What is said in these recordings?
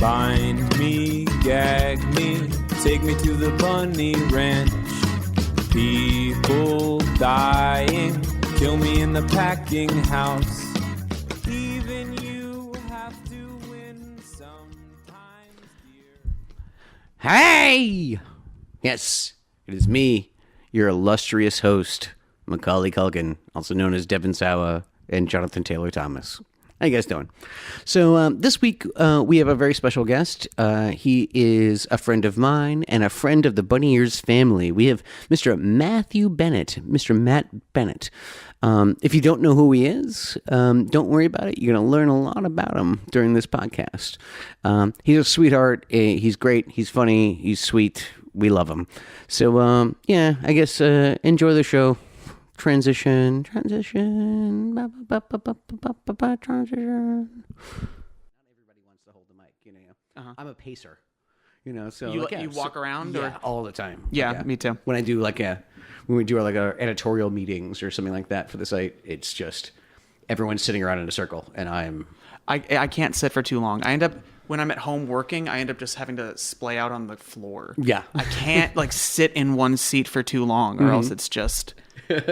Bind me, gag me, take me to the bunny ranch. People dying, kill me in the packing house. Even you have to win sometimes, dear. Hey! Yes, it is me, your illustrious host, Macaulay Culkin, also known as Devin Sawa and Jonathan Taylor Thomas. How you guys doing? So this week we have a very special guest. He is a friend of mine and a friend of the Bunny Ears family. We have Mr. Matthew Bennett, Mr. Matt Bennett. If you don't know who he is, don't worry about it. You're going to learn a lot about him during this podcast. He's a sweetheart. He's great. He's funny. He's sweet. We love him. So, yeah, I guess enjoy the show. Transition. Not everybody wants to hold the mic, you know. Uh-huh. I'm a pacer, you know. So you walk around, yeah, all the time. Yeah, me too. When I do when we do our editorial meetings or something like that for the site, it's just everyone's sitting around in a circle, and I can't sit for too long. I end up when I'm at home working, I end up just having to splay out on the floor. Yeah, I can't sit in one seat for too long, or else it's just.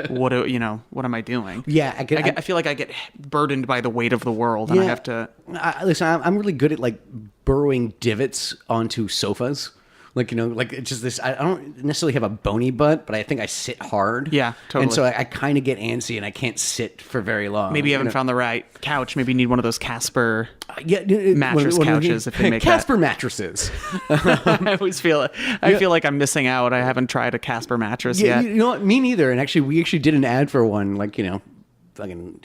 What am I doing? Yeah, I feel like I get burdened by the weight of the world, and I have to. Listen, I'm really good at burrowing divots onto sofas. It's just this. I don't necessarily have a bony butt, but I think I sit hard. Yeah, totally. And so I kind of get antsy, and I can't sit for very long. Maybe you haven't found the right couch. Maybe you need one of those Casper mattress couches. If they make Casper Mattresses. I always feel it. I feel like I'm missing out. I haven't tried a Casper mattress yet. You know what? Me neither. And actually, we did an ad for one. Fucking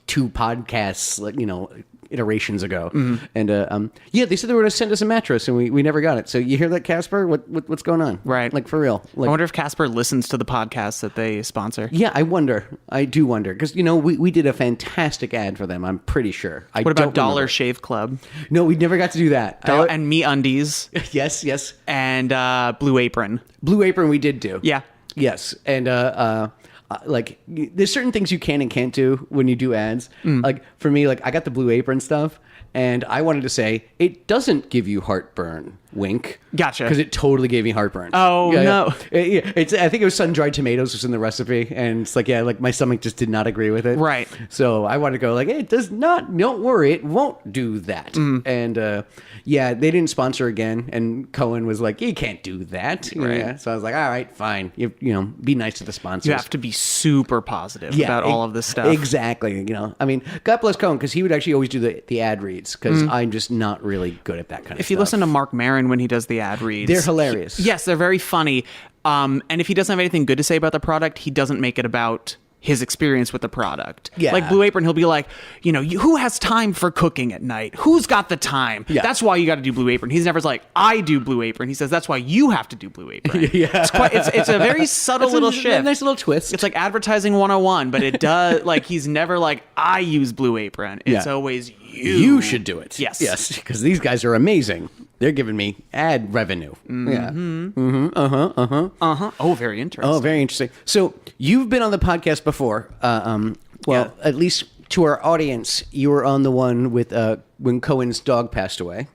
2 podcasts. Iterations ago, and they said they were going to send us a mattress, and we never got it. So you hear that, Casper? What's going on? Right, for real. I wonder if Casper listens to the podcast that they sponsor. Yeah, I wonder. I do wonder because we did a fantastic ad for them. I'm pretty sure. What about Dollar Shave Club? No, we never got to do that. And MeUndies. Yes, and Blue Apron. Blue Apron, we did do. Yeah. Yes, and there's certain things you can and can't do when you do ads. For me, I got the Blue Apron stuff, and I wanted to say it doesn't give you heartburn. Wink. Gotcha. Because it totally gave me heartburn. Oh, yeah, no. Yeah. I think it was sun-dried tomatoes was in the recipe, and it's my stomach just did not agree with it. Right. So I wanted to go it does not, don't worry, it won't do that. And they didn't sponsor again, and Cohen was like, you can't do that. Right. Yeah. So I was like, all right, fine. You be nice to the sponsors. You have to be super positive about all of this stuff. Exactly. God bless Cohen, because he would actually always do the ad reads, because I'm just not really good at that kind of stuff. If you listen to Mark Maron when he does the ad reads, they're hilarious. Yes, they're very funny. And if he doesn't have anything good to say about the product, he doesn't make it about his experience with the product. Yeah. Like Blue Apron, he'll be like, who has time for cooking at night? Who's got the time? Yeah. That's why you got to do Blue Apron. He's never like, I do Blue Apron. He says, that's why you have to do Blue Apron. Yeah. It's a very subtle little shift. A nice little twist. It's like advertising 101, but it does, he's never like, I use Blue Apron. It's always you. You should do it. Yes. Because these guys are amazing. They're giving me ad revenue. Yeah. Oh, very interesting. Oh, very interesting. So you've been on the podcast before. At least to our audience, you were on the one with when Cohen's dog passed away.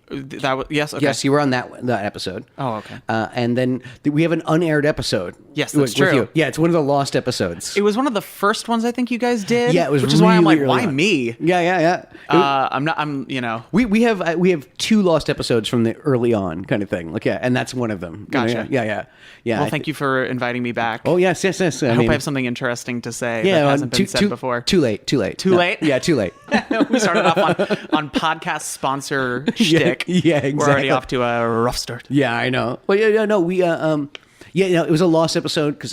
Yes. Okay. Yes, you were on that episode. Oh, okay. And then we have an unaired episode. Yes, that's true. You. Yeah, it's one of the lost episodes. It was one of the first ones I think you guys did. Yeah, it was. Which is why I'm like, why on. me? Yeah. We have 2 lost episodes from the early on kind of thing. And that's one of them. Gotcha. Yeah. Well, thank you for inviting me back. Oh yes. I hope I have something interesting to say that hasn't been said before. Too late. Too late? Yeah, too late. We started off on podcast sponsor shtick. Yeah, exactly. We're already off to a rough start. Yeah, I know. Well, we it was a lost episode because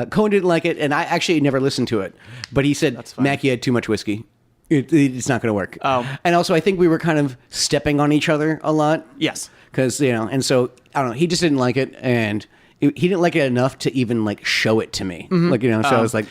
Cohen didn't like it, and I actually never listened to it. But he said, Mack, you had too much whiskey. It's not going to work. Oh. And also, I think we were kind of stepping on each other a lot. Yes. Because, and so, I don't know, he just didn't like it, and he didn't like it enough to even, show it to me. So I was like...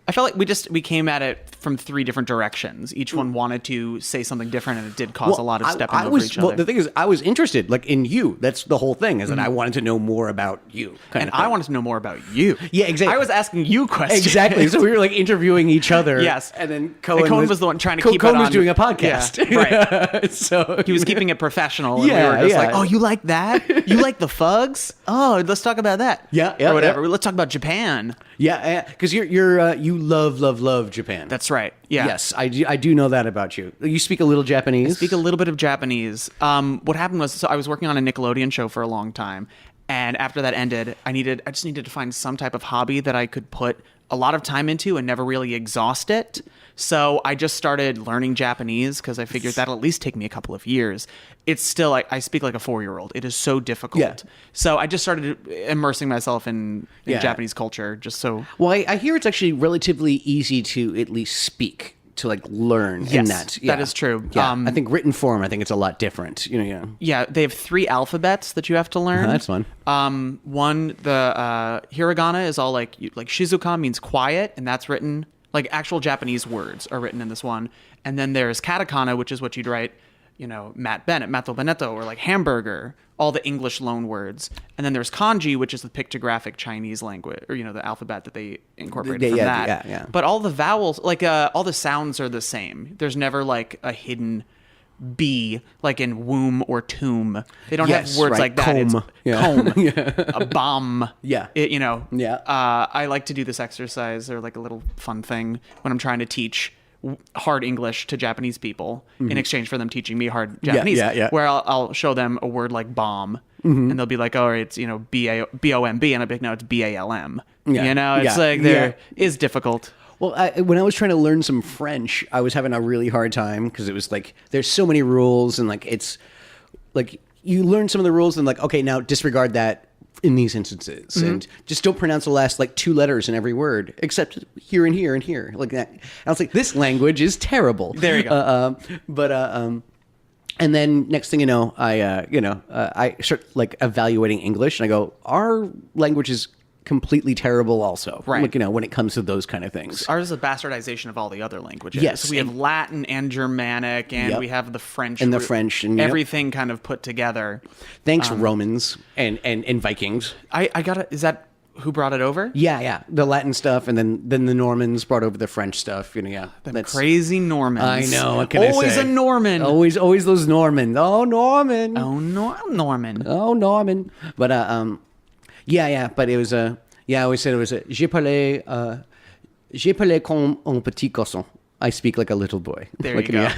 I felt like we came at it from 3 different directions. Each one wanted to say something different, and it did cause a lot of stepping over each other. Well, the thing is, I was interested, like, in you. That's the whole thing, is that I wanted to know more about you. And I wanted to know more about you. Yeah, exactly. I was asking you questions. Exactly. So we were, like, interviewing each other. Yes. And then Cohen was the one trying to keep it Cohen on. was doing a podcast. Yeah, right. So he was keeping it professional. And Yeah, we were just yeah. like, oh, you like that? You like the Fugs? Oh, let's talk about that. Yeah, or whatever. Let's talk about Japan. Yeah, because you love Japan. That's right. Yeah. Yes, I do know that about you. You speak a little Japanese. I speak a little bit of Japanese. What happened was, so I was working on a Nickelodeon show for a long time, and after that ended, I just needed to find some type of hobby that I could put a lot of time into and never really exhaust it. So I just started learning Japanese because I figured that'll at least take me a couple of years. It's still, I speak like a 4-year-old. It is so difficult. Yeah. So I just started immersing myself in Japanese culture, just so. Well, I hear it's actually relatively easy to at least speak, to like learn in that. That is true. Yeah. I think written form, I think it's a lot different. Yeah, they have 3 alphabets that you have to learn. That's fun. One, the hiragana is all like shizuka means quiet, and that's written like actual Japanese words are written in this one. And then there's katakana, which is what you'd write, Matt Bennett, Matto Benetto, or like hamburger, all the English loan words. And then there's kanji, which is the pictographic Chinese language, or the alphabet that they incorporated from that. Yeah. But all the vowels, like all the sounds are the same. There's never like a hidden B, like in womb or tomb. They don't have words like that. Comb. It's comb, a bomb. Yeah. I like to do this exercise, or like a little fun thing when I'm trying to teach hard English to Japanese people in exchange for them teaching me hard Japanese. Where I'll show them a word like bomb, and they'll be like, "Oh, it's B-O-M-B," and I'll be like, "No, it's B-A-L-M." It's like there is difficult. Well, when I was trying to learn some French, I was having a really hard time because it was like there's so many rules, and like it's like you learn some of the rules and like, okay, now disregard that in these instances, and just don't pronounce the last like 2 letters in every word except here and here and here, like that. And I was like, this language is terrible. There you go. And then next thing you know, I start like evaluating English, and I go, our language is completely terrible also. Right. Like, when it comes to those kind of things. Ours is a bastardization of all the other languages. Yes. We have Latin and Germanic, and Yep. we have the French. And the French. And everything kind of put together. Thanks, Romans and Vikings. Is that who brought it over? Yeah. The Latin stuff, and then the Normans brought over the French stuff. That's crazy Normans. I know. What can Always I say? a Norman. Always those Normans. Oh, Norman. Norman. Oh, Norman. But but it was I always said it was je parle comme un petit garçon. I speak like a little boy. There you go.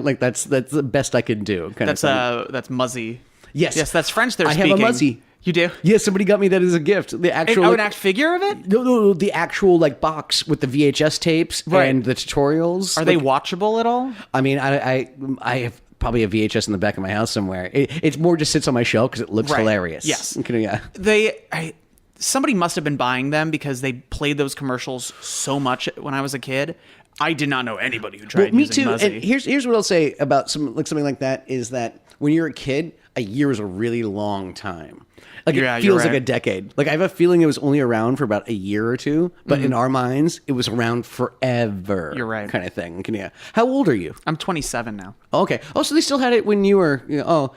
Like that's the best I can do. That's Muzzy. Yes, that's French. They're I speaking. have a Muzzy. You do? Yeah, somebody got me that as a gift. The actual an act figure of it? No, the actual like box with the VHS tapes and the tutorials. Are they watchable at all? I mean, I have probably a VHS in the back of my house somewhere. It's more just sits on my shelf because it looks hilarious. Yes. Yeah. Somebody must have been buying them because they played those commercials so much when I was a kid. I did not know anybody who tried me using too. Muzzy. And here's what I'll say about something like that is that when you're a kid, a year is a really long time. Like it feels like a decade. Like I have a feeling it was only around for about a year or two, but in our minds, it was around forever. You're right. Kind of thing. How old are you? I'm 27 now. Oh, okay. Oh, so they still had it when you were.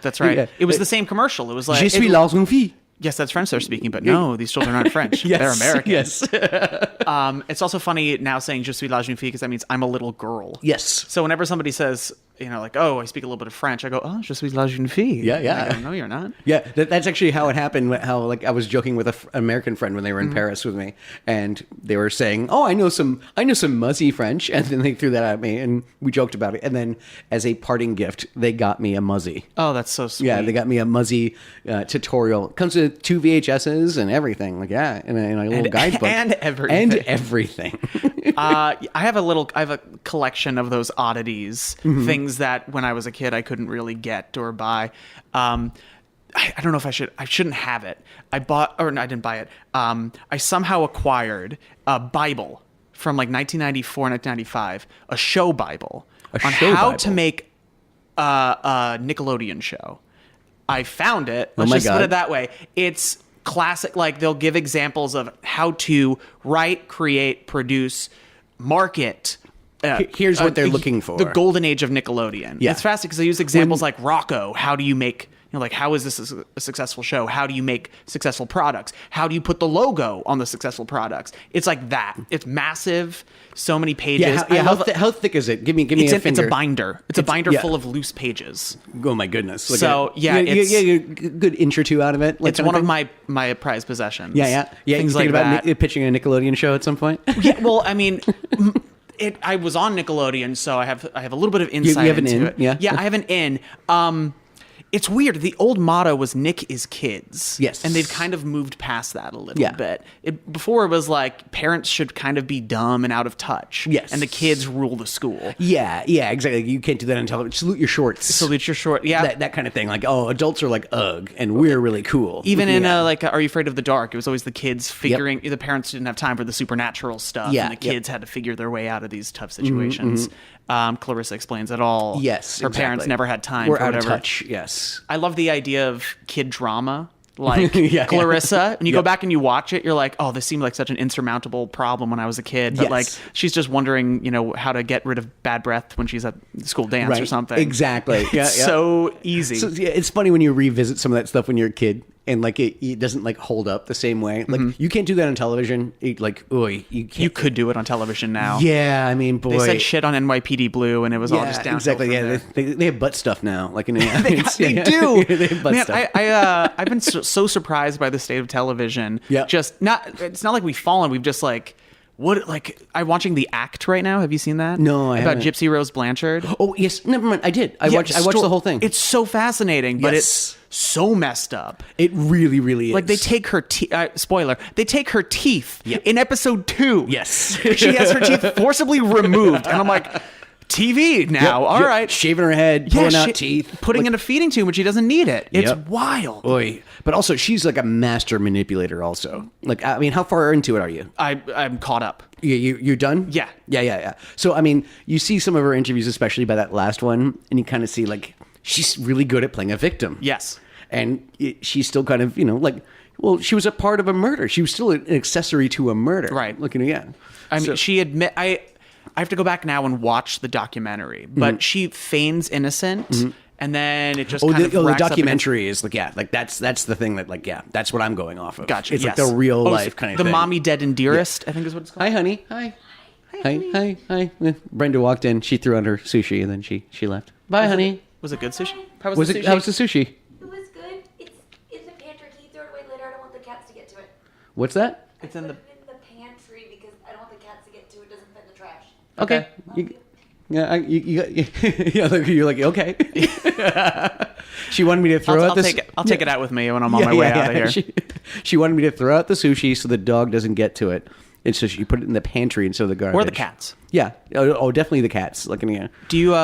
That's right. Yeah. It was the same commercial. It was like Je suis la jeune fille. Yes, that's French they're speaking, but no, these children aren't French. Yes, they're American. Yes. It's also funny now saying je suis la jeune fille because that means I'm a little girl. Yes. So whenever somebody says, like, oh, I speak a little bit of French, I go, oh, je suis la jeune fille. Yeah. I go, no, you're not. Yeah, that's actually how it happened. How like I was joking with an American friend when they were in Paris with me, and they were saying, "Oh, I know some Muzzy French," and then they threw that at me, and we joked about it. And then, as a parting gift, they got me a Muzzy. Oh, that's so sweet. Yeah, they got me a Muzzy tutorial. It comes with 2 VHSs and everything. Like and a little guidebook and everything. I have a collection of those oddities, things that when I was a kid I couldn't really get or buy. I don't know if I shouldn't have it. I didn't buy it. I somehow acquired a Bible from like 1994, 1995, a show Bible on how to make a Nickelodeon show. I found it. Let's just put it that way. It's classic. Like they'll give examples of how to write, create, produce, market Here's what they're looking for. The golden age of Nickelodeon. Yeah. It's fascinating because they use examples like Rocco. How do you make, like, how is this a successful show? How do you make successful products? How do you put the logo on the successful products? It's like that. It's massive. So many pages. How thick is it? Give me a finger. It's a binder. It's a binder full of loose pages. Oh my goodness. So, yeah, you good inch or two out of it. It's one of my prized possessions. Yeah. Things you like about that. pitching a Nickelodeon show at some point? Yeah, well, I mean, I was on Nickelodeon, so I have a little bit of insight you have an into in? it. Yeah, I have an in. It's weird. The old motto was "Nick is kids." Yes. And they've kind of moved past that a little Yeah. bit. Before it was like parents should kind of be dumb and out of touch. Yes. And the kids rule the school. Yeah, exactly. You can't do that on television. Salute your shorts. Salute your short. Yeah. That kind of thing. Like, oh, adults are like, ugh, and we're really cool. Even in Are You Afraid of the Dark? It was always the kids figuring. The parents didn't have time for the supernatural stuff, Yeah, and the kids had to figure their way out of these tough situations. Clarissa explains it all. Yes, her parents exactly. never had time. We're for out whatever. of touch. Yes. I love the idea of kid drama. Like Yeah. Clarissa, when you Yeah. go back and you watch it, you're like, oh, this seemed like such an insurmountable problem when I was a kid. But Yes. like, she's just wondering, how to get rid of bad breath when she's at the school dance or something. Exactly. Yeah, It's so easy. So, yeah, it's funny when you revisit some of that stuff when you're a kid and like it doesn't like hold up the same way. Like you can't do that on television. You can't. You could do it on television now. Yeah, I mean, boy. They said shit on NYPD Blue, and it was all just downhill exactly. from Yeah, there. they have butt stuff now. Like in They do. they have butt Man, stuff. I've been so surprised by the state of television. Yeah. Just it's not like we've fallen. We've just I'm watching The Act right now. Have you seen that? No, I About haven't. Gypsy Rose Blanchard. Oh yes, never mind. I did. I watched the whole thing. It's so fascinating, but Yes. it's so messed up. It really, really is. Like they take her spoiler. They take her teeth Yep. in episode 2. Yes. She has her teeth forcibly removed, and I'm like, TV now. All right, shaving her head, pulling out teeth, putting in a feeding tube when she doesn't need it. It's Yep. wild. Oy. But also, she's like a master manipulator. Also, like I mean, how far into it are you? I'm caught up. You're done? Yeah. Yeah. So I mean, you see some of her interviews, especially by that last one, and you kind of see like she's really good at playing a victim. Yes. And she's still kind of well, she was a part of a murder. She was still an accessory to a murder. Right. Looking I mean, she I have to go back now and watch the documentary, but she feigns innocent, and then it just kind of the racks up documentary is like that's the thing that that's what I'm going off of. Gotcha. It's yes. like the real life kind of the thing. Mommy Dead and Dearest, I think is what it's called. Hi, honey. Hi. Hi. Brenda walked in. She threw on her sushi and then she left. Bye, honey. Was it good sushi? How was Was the it? sushi? How was the sushi? It was good. It's in the pantry. Can you throw it away later? I don't want the cats to get to it. What's that? It's in the. Put it in the pantry because I don't want the cats to get to it. It doesn't fit in the trash. Okay. You're like okay. She wanted me to throw out the. I'll take it out with me when I'm on my way out of here. She wanted me to throw out the sushi so the dog doesn't get to it, and so she put it in the pantry instead of the garbage. Or the cats. Yeah. Oh, definitely the cats. Like Do you?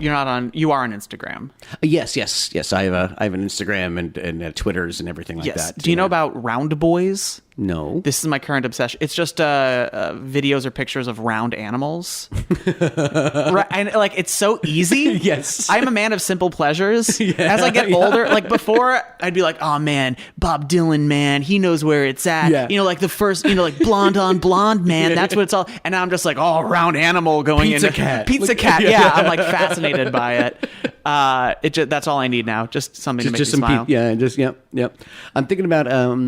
You're not on. You are on Instagram. Yes. I have an Instagram and Twitters and everything like Yes. that. Do you know about Round Boys? No. This is my current obsession. It's just videos or pictures of round animals. Right, and like it's so easy. Yes. I'm a man of simple pleasures. As I get older, like before, I'd be like, oh man, Bob Dylan, man, he knows where it's at. Yeah. Like the first, like blonde on blonde, man, that's what it's all. And now I'm just like, oh, round animal going Pizza in. cat. Pizza cat. Yeah, I'm like fascinated by it. That's all I need now. Just something to make me smile. Yep. I'm thinking about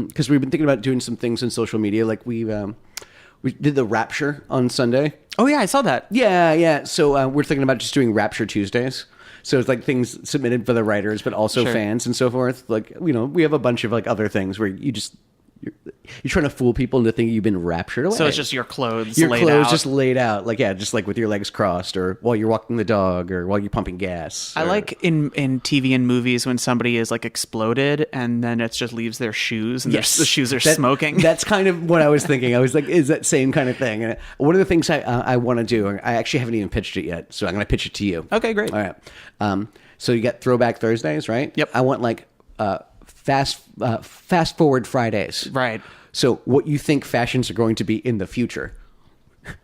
because we've been thinking about doing some things in social media. Like we did the Rapture on Sunday. Oh yeah, I saw that. Yeah. So we're thinking about just doing Rapture Tuesdays. So it's like things submitted for the writers, but also Sure. fans and so forth. Like we have a bunch of like other things where you're trying to fool people into thinking you've been raptured away. So it's just your clothes your laid clothes out. just laid out, just like with your legs crossed, or while you're walking the dog, or while you're pumping gas. I like in TV and movies when somebody is like exploded and then it just leaves their shoes and the shoes are smoking. That's kind of what I was thinking. I was like, is that same kind of thing? And one of the things I want to do, I actually haven't even pitched it yet, so I'm going to pitch it to you. Okay, great. All right. So you got Throwback Thursdays, right? Yep. I want like fast forward Fridays. Right. So what you think fashions are going to be in the future?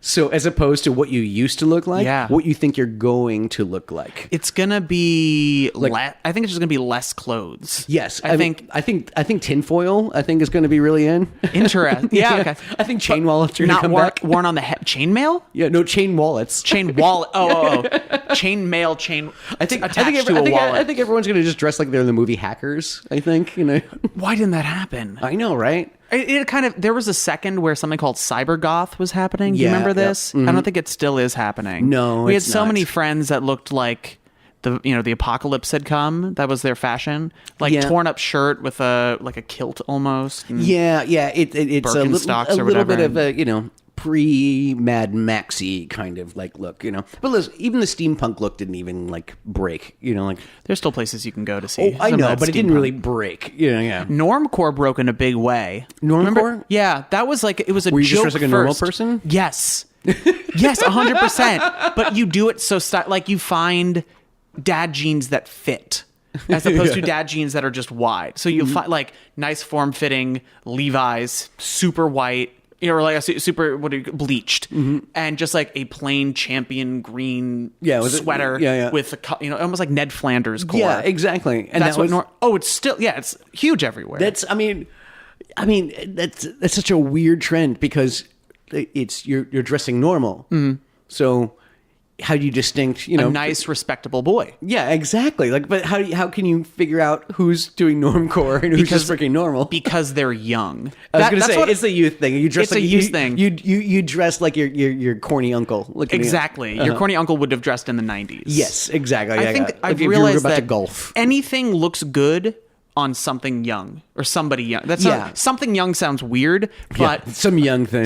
So as opposed to what you used to look like, Yeah. what you think you're going to look like. It's gonna be I think it's just gonna be less clothes. Yes, I think I think tinfoil. I think is going to be really in. interesting. Yeah, okay. I think chain wallets are going to Not come worn, back. worn on the head. Chainmail? Yeah, no chain wallets. Chain wallet. Oh. Chainmail. Chain. Attached to a wallet. I think everyone's going to just dress like they're in the movie Hackers. I think Why didn't that happen? I know, right? It kind of, there was a second where something called cyber goth was happening. Do you Yeah, remember yep. this? I don't think it still is happening. No, we had it's so not. many friends that looked like the apocalypse had come. That was their fashion, like Yeah. torn up shirt with a kilt almost. And Yeah. It's Birkenstocks a or little bit whatever. of a pre-Mad Maxy kind of like look, But listen, even the steampunk look didn't even like break, like. There's still places you can go to see. Oh, I some of know, that but it didn't steampunk. really break. Yeah. Normcore broke in a big way. Normcore? Remember? Yeah, that was like, it was a Were you just joke dressed like a normal first. person? Yes. Yes, 100%. But you do it so like you find dad jeans that fit as opposed to dad jeans that are just wide. So you find like nice form-fitting Levi's, super white, or like a super bleached, and just like a plain champion green sweater with almost like Ned Flanders core. Yeah, exactly. And that's that what. It's still it's huge everywhere. That's that's such a weird trend because you're dressing normal. So how do you distinct, a nice, respectable boy. Yeah, exactly. Like, but how can you figure out who's doing normcore and who's just freaking normal? Because they're young. I was going to say it's the youth thing. You dress it's like a youth thing. You dress like your corny uncle. Exactly. Your corny uncle would have dressed in the 90s. Yes, exactly. I think like I've if you were realized about that to golf. anything looks good on something young or somebody young. Something young sounds weird, but some young thing.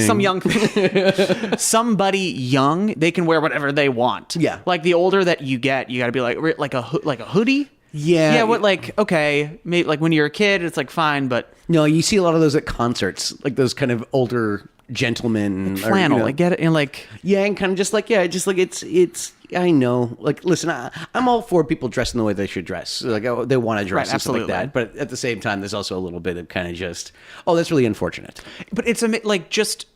Somebody young, they can wear whatever they want. Yeah. Like the older that you get, you got to be like a hoodie. Yeah. Yeah. What okay, maybe like when you're a kid, it's like fine, but no, you see a lot of those at concerts, like those kind of older gentlemen. Flannel. I get it, and like and kind of just like it's. I know. Like, listen, I'm all for people dressing the way they should dress. Like, they want to dress and stuff like that. But at the same time, there's also a little bit of kind of just, that's really unfortunate. But it's like just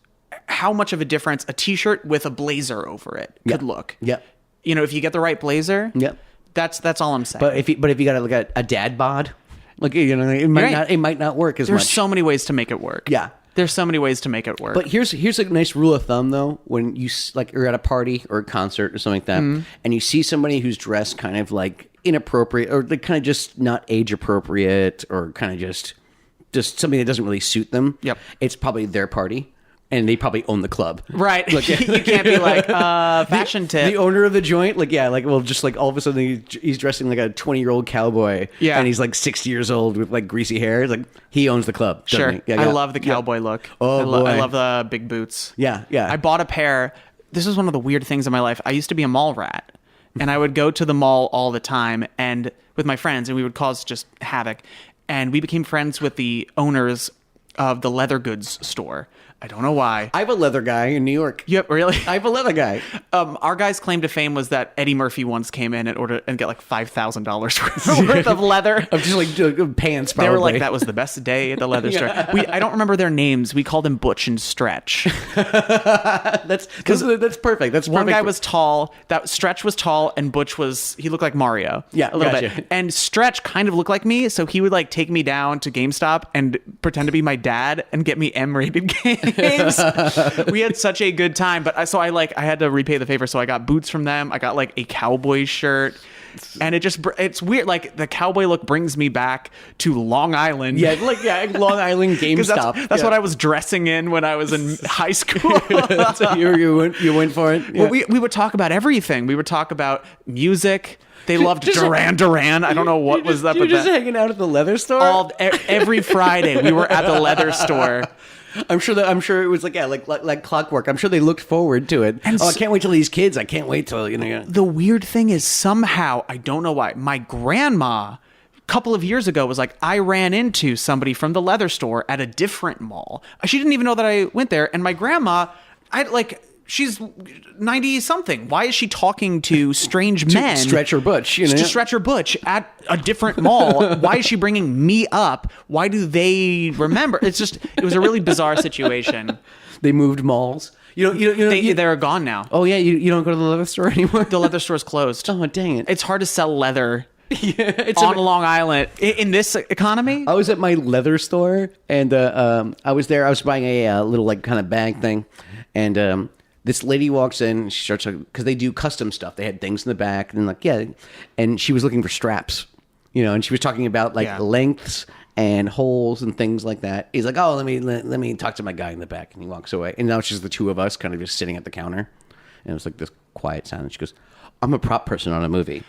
how much of a difference a t-shirt with a blazer over it could look. Yep. If you get the right blazer. Yep. That's all I'm saying. But if you got like a dad bod, like it might not work as much. There's so many ways to make it work. Yeah. There's so many ways to make it work. But here's a nice rule of thumb, though. When you're at a party or a concert or something like that, and you see somebody who's dressed kind of like inappropriate or like kind of just not age appropriate or kind of just something that doesn't really suit them. Yep. It's probably their party. And they probably own the club. Right. You can't be like, fashion tip. The owner of the joint, just like all of a sudden he's dressing like a 20-year-old cowboy. Yeah. And he's like 60 years old with like greasy hair. It's like, he owns the club. Sure. He? Yeah, I love the cowboy look. Oh, boy. I love the big boots. Yeah. I bought a pair. This was one of the weird things in my life. I used to be a mall rat. And I would go to the mall all the time and with my friends, and we would cause just havoc. And we became friends with the owners of the leather goods store. I don't know why. I have a leather guy in New York. Yep, really? I have a leather guy. Our guy's claim to fame was that Eddie Murphy once came in and get like $5,000 worth of leather. Of just like pants, probably. They were like, that was the best day at the leather store. I don't remember their names. We called them Butch and Stretch. That's perfect. That's one perfect. guy was tall. That Stretch was tall, and Butch he looked like Mario. Yeah, a little gotcha. bit. And Stretch kind of looked like me, so he would like take me down to GameStop and pretend to be my dad and get me M-rated games. We had such a good time, but I had to repay the favor, so I got boots from them. I got like a cowboy shirt, and it's weird. Like the cowboy look brings me back to Long Island. Long Island GameStop. That's what I was dressing in when I was in high school. So you went for it. Well, we would talk about everything. We would talk about music. They loved Duran Duran. I don't know what was up You with were just that. hanging out at the leather store? Every Friday we were at the leather store. I'm sure it was like clockwork. I'm sure they looked forward to it. I can't wait till these kids. I can't wait till The weird thing is somehow, I don't know why, my grandma a couple of years ago was like, I ran into somebody from the leather store at a different mall. She didn't even know that I went there, and my grandma, she's 90 something. Why is she talking to strange men? Stretch or Butch, you know? To Stretch or Butch at a different mall. Why is she bringing me up? Why do they remember? It was a really bizarre situation. They moved malls. They're gone now. Oh yeah, you don't go to the leather store anymore. The leather store's closed. Oh dang it! It's hard to sell leather. It's on Long Island in this economy. I was at my leather store and I was there. I was buying a little like kind of bag thing, and this lady walks in. And she starts because they do custom stuff. They had things in the back and like and she was looking for straps, and she was talking about like lengths and holes and things like that. He's like, oh, let me talk to my guy in the back, and he walks away. And now it's just the two of us kind of just sitting at the counter, and it was like this quiet sound. And she goes, I'm a prop person on a movie.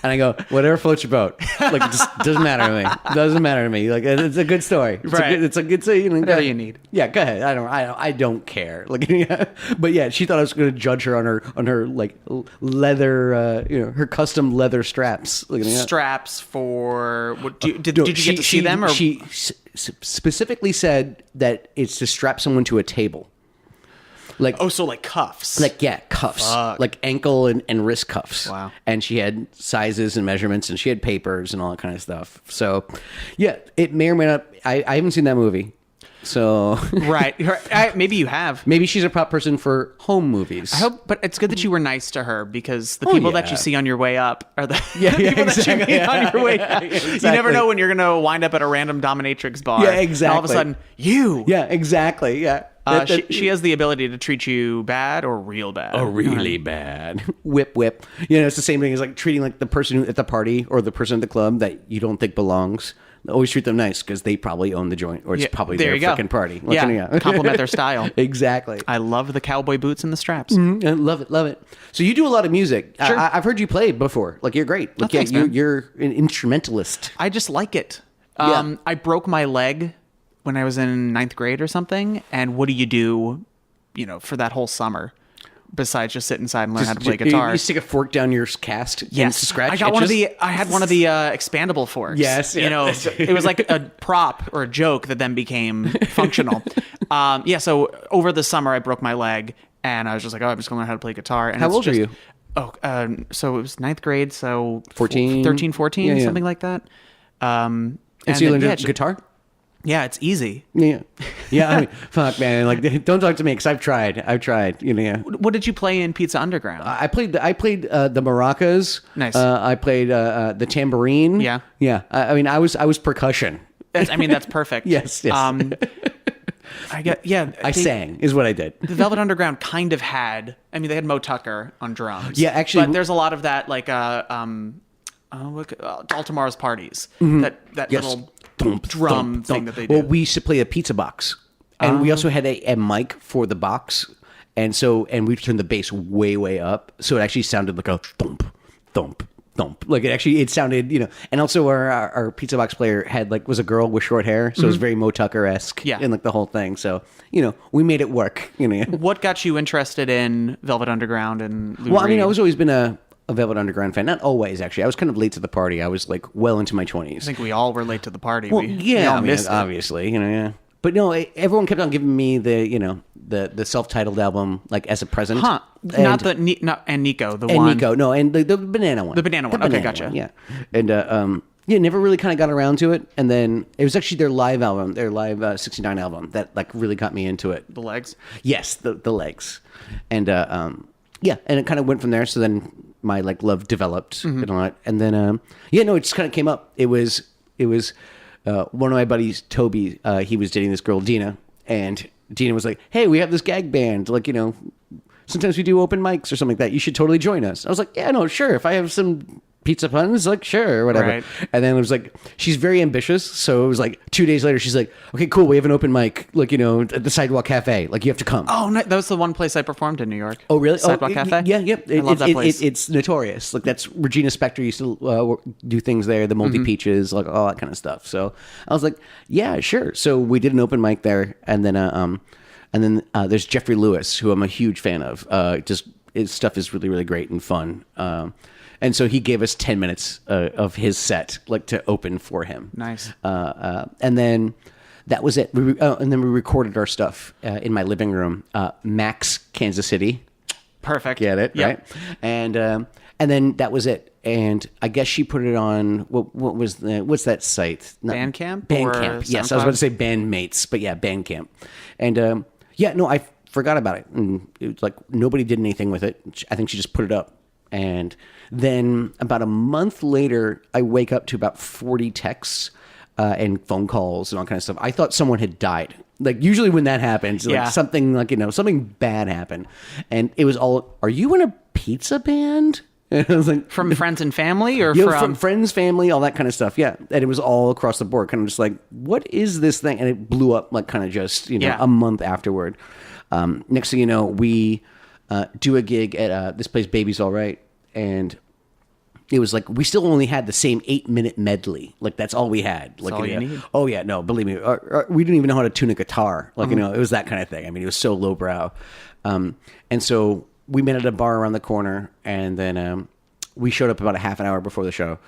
And I go, whatever floats your boat. Like, it just doesn't matter to me. Doesn't matter to me. Like, it's a good story. Right. It's a whatever you need. Yeah, go ahead. I don't care. Like, but yeah, she thought I was going to judge her on her like leather, her custom leather straps. Like, straps for what? Did you get to see them? Or she specifically said that it's to strap someone to a table. Like, so like cuffs. Like, yeah, cuffs. Fuck. Like ankle and wrist cuffs. Wow. And she had sizes and measurements, and she had papers and all that kind of stuff. So, yeah, it may or may not. I haven't seen that movie. So. Right. Maybe you have. Maybe she's a prop person for home movies. I hope, but it's good that you were nice to her because the people that you see on your way up are the people that you meet on your way up. Exactly. You never know when you're going to wind up at a random dominatrix bar. Yeah, exactly. And all of a sudden, you. Yeah, exactly. Yeah. She has the ability to treat you bad or real bad. Oh, really bad. Whip. It's the same thing as like treating like the person at the party or the person at the club that you don't think belongs. Always treat them nice because they probably own the joint or it's probably their freaking party. Compliment their style. Exactly. I love the cowboy boots and the straps. Mm-hmm. I love it. So you do a lot of music. Sure. I've heard you play before. Like, you're great. Like, thanks, man. You're an instrumentalist. I just like it. Yeah. I broke my leg when I was in 9th grade or something. And what do you do, for that whole summer? Besides just sit inside and learn how to play guitar. You stick a fork down your cast and scratch I got itches? I had one of the expandable forks. Yes. Yeah. It was like a prop or a joke that then became functional. So over the summer I broke my leg and I was just like, I'm just going to learn how to play guitar. And how old are you? So it was 9th grade, so 14? 13, 14, something like that. And so you learned guitar? Yeah, it's easy. Yeah. I mean, fuck, man. Like, don't talk to me because I've tried. What did you play in Pizza Underground? I played the maracas. Nice. I played the tambourine. Yeah. Yeah. I mean, I was percussion. That's perfect. Yes. I sang is what I did. The Velvet Underground kind of had. I mean, they had Mo Tucker on drums. Yeah, actually, but there's a lot of that, like All Tomorrow's Parties. Mm-hmm. That little drum thing that they do. Well, we used to play a pizza box, and we also had a mic for the box, and we turned the bass way up, so it actually sounded like a thump, thump. Like it sounded, and also our pizza box player was a girl with short hair, so it was very Mo Tucker-esque in like the whole thing. So, we made it work. What got you interested in Velvet Underground and Lou Well, Reed? I was always been a Velvet Underground fan. Not always, actually. I was kind of late to the party. I was like well into my 20s. I think we all were late to the party. Well, we all missed it. Obviously, yeah. But no, everyone kept on giving me the self-titled album like as a present. Huh? And Nico, the and one. Nico, no, and the banana one. The banana one. Okay, gotcha. Yeah, and never really kind of got around to it. And then it was actually their live album, their live '69 album that like really got me into it. The legs. Yes, the legs, and and it kind of went from there. So then my like love developed and all that, and then it just kind of came up. It was one of my buddies, Toby. He was dating this girl, Dina, and Dina was like, "Hey, we have this gag band. Like, sometimes we do open mics or something like that. You should totally join us." I was like, "Yeah, no, sure. If I have some pizza puns, like, sure, or whatever." Right. And then it was like, she's very ambitious. So it was like 2 days later, she's like, "Okay, cool. We have an open mic, like, at the Sidewalk Cafe. Like, you have to come." Oh, no, that was the one place I performed in New York. Oh, really? Sidewalk Cafe? Yeah. I love that place. It's notorious. Like, that's Regina Spektor used to do things there, the Multi Peaches, like all that kind of stuff. So I was like, yeah, sure. So we did an open mic there. And then there's Jeffrey Lewis, who I'm a huge fan of. Just his stuff is really, really great and fun. And so he gave us 10 minutes of his set, like, to open for him. Nice. And then that was it. And then we recorded our stuff in my living room. Mack's Kansas City. Perfect. Get it? Yep. Right. And then that was it. And I guess she put it on what's that site? Bandcamp? Bandcamp. Yes, I was about to say Bandmates, but yeah, Bandcamp. And I forgot about it. And it was like nobody did anything with it. I think she just put it up. And then about a month later, I wake up to about 40 texts and phone calls and all kind of stuff. I thought someone had died. Like usually when that happens, like something something bad happened. And it was all, are you in a pizza band? And I was like, from friends and family, or from friends, family, all that kind of stuff. Yeah. And it was all across the board, kind of just like, what is this thing? And it blew up like kind of just, a month afterward. Next thing you know, we do a gig at this place, Baby's All Right. And it was like, we still only had the same 8-minute medley. Like that's all we had. Like, all you need. Oh yeah, no, believe me. We didn't even know how to tune a guitar. Like, it was that kind of thing. I mean, it was so lowbrow. And so we met at a bar around the corner, and then we showed up about a half an hour before the show,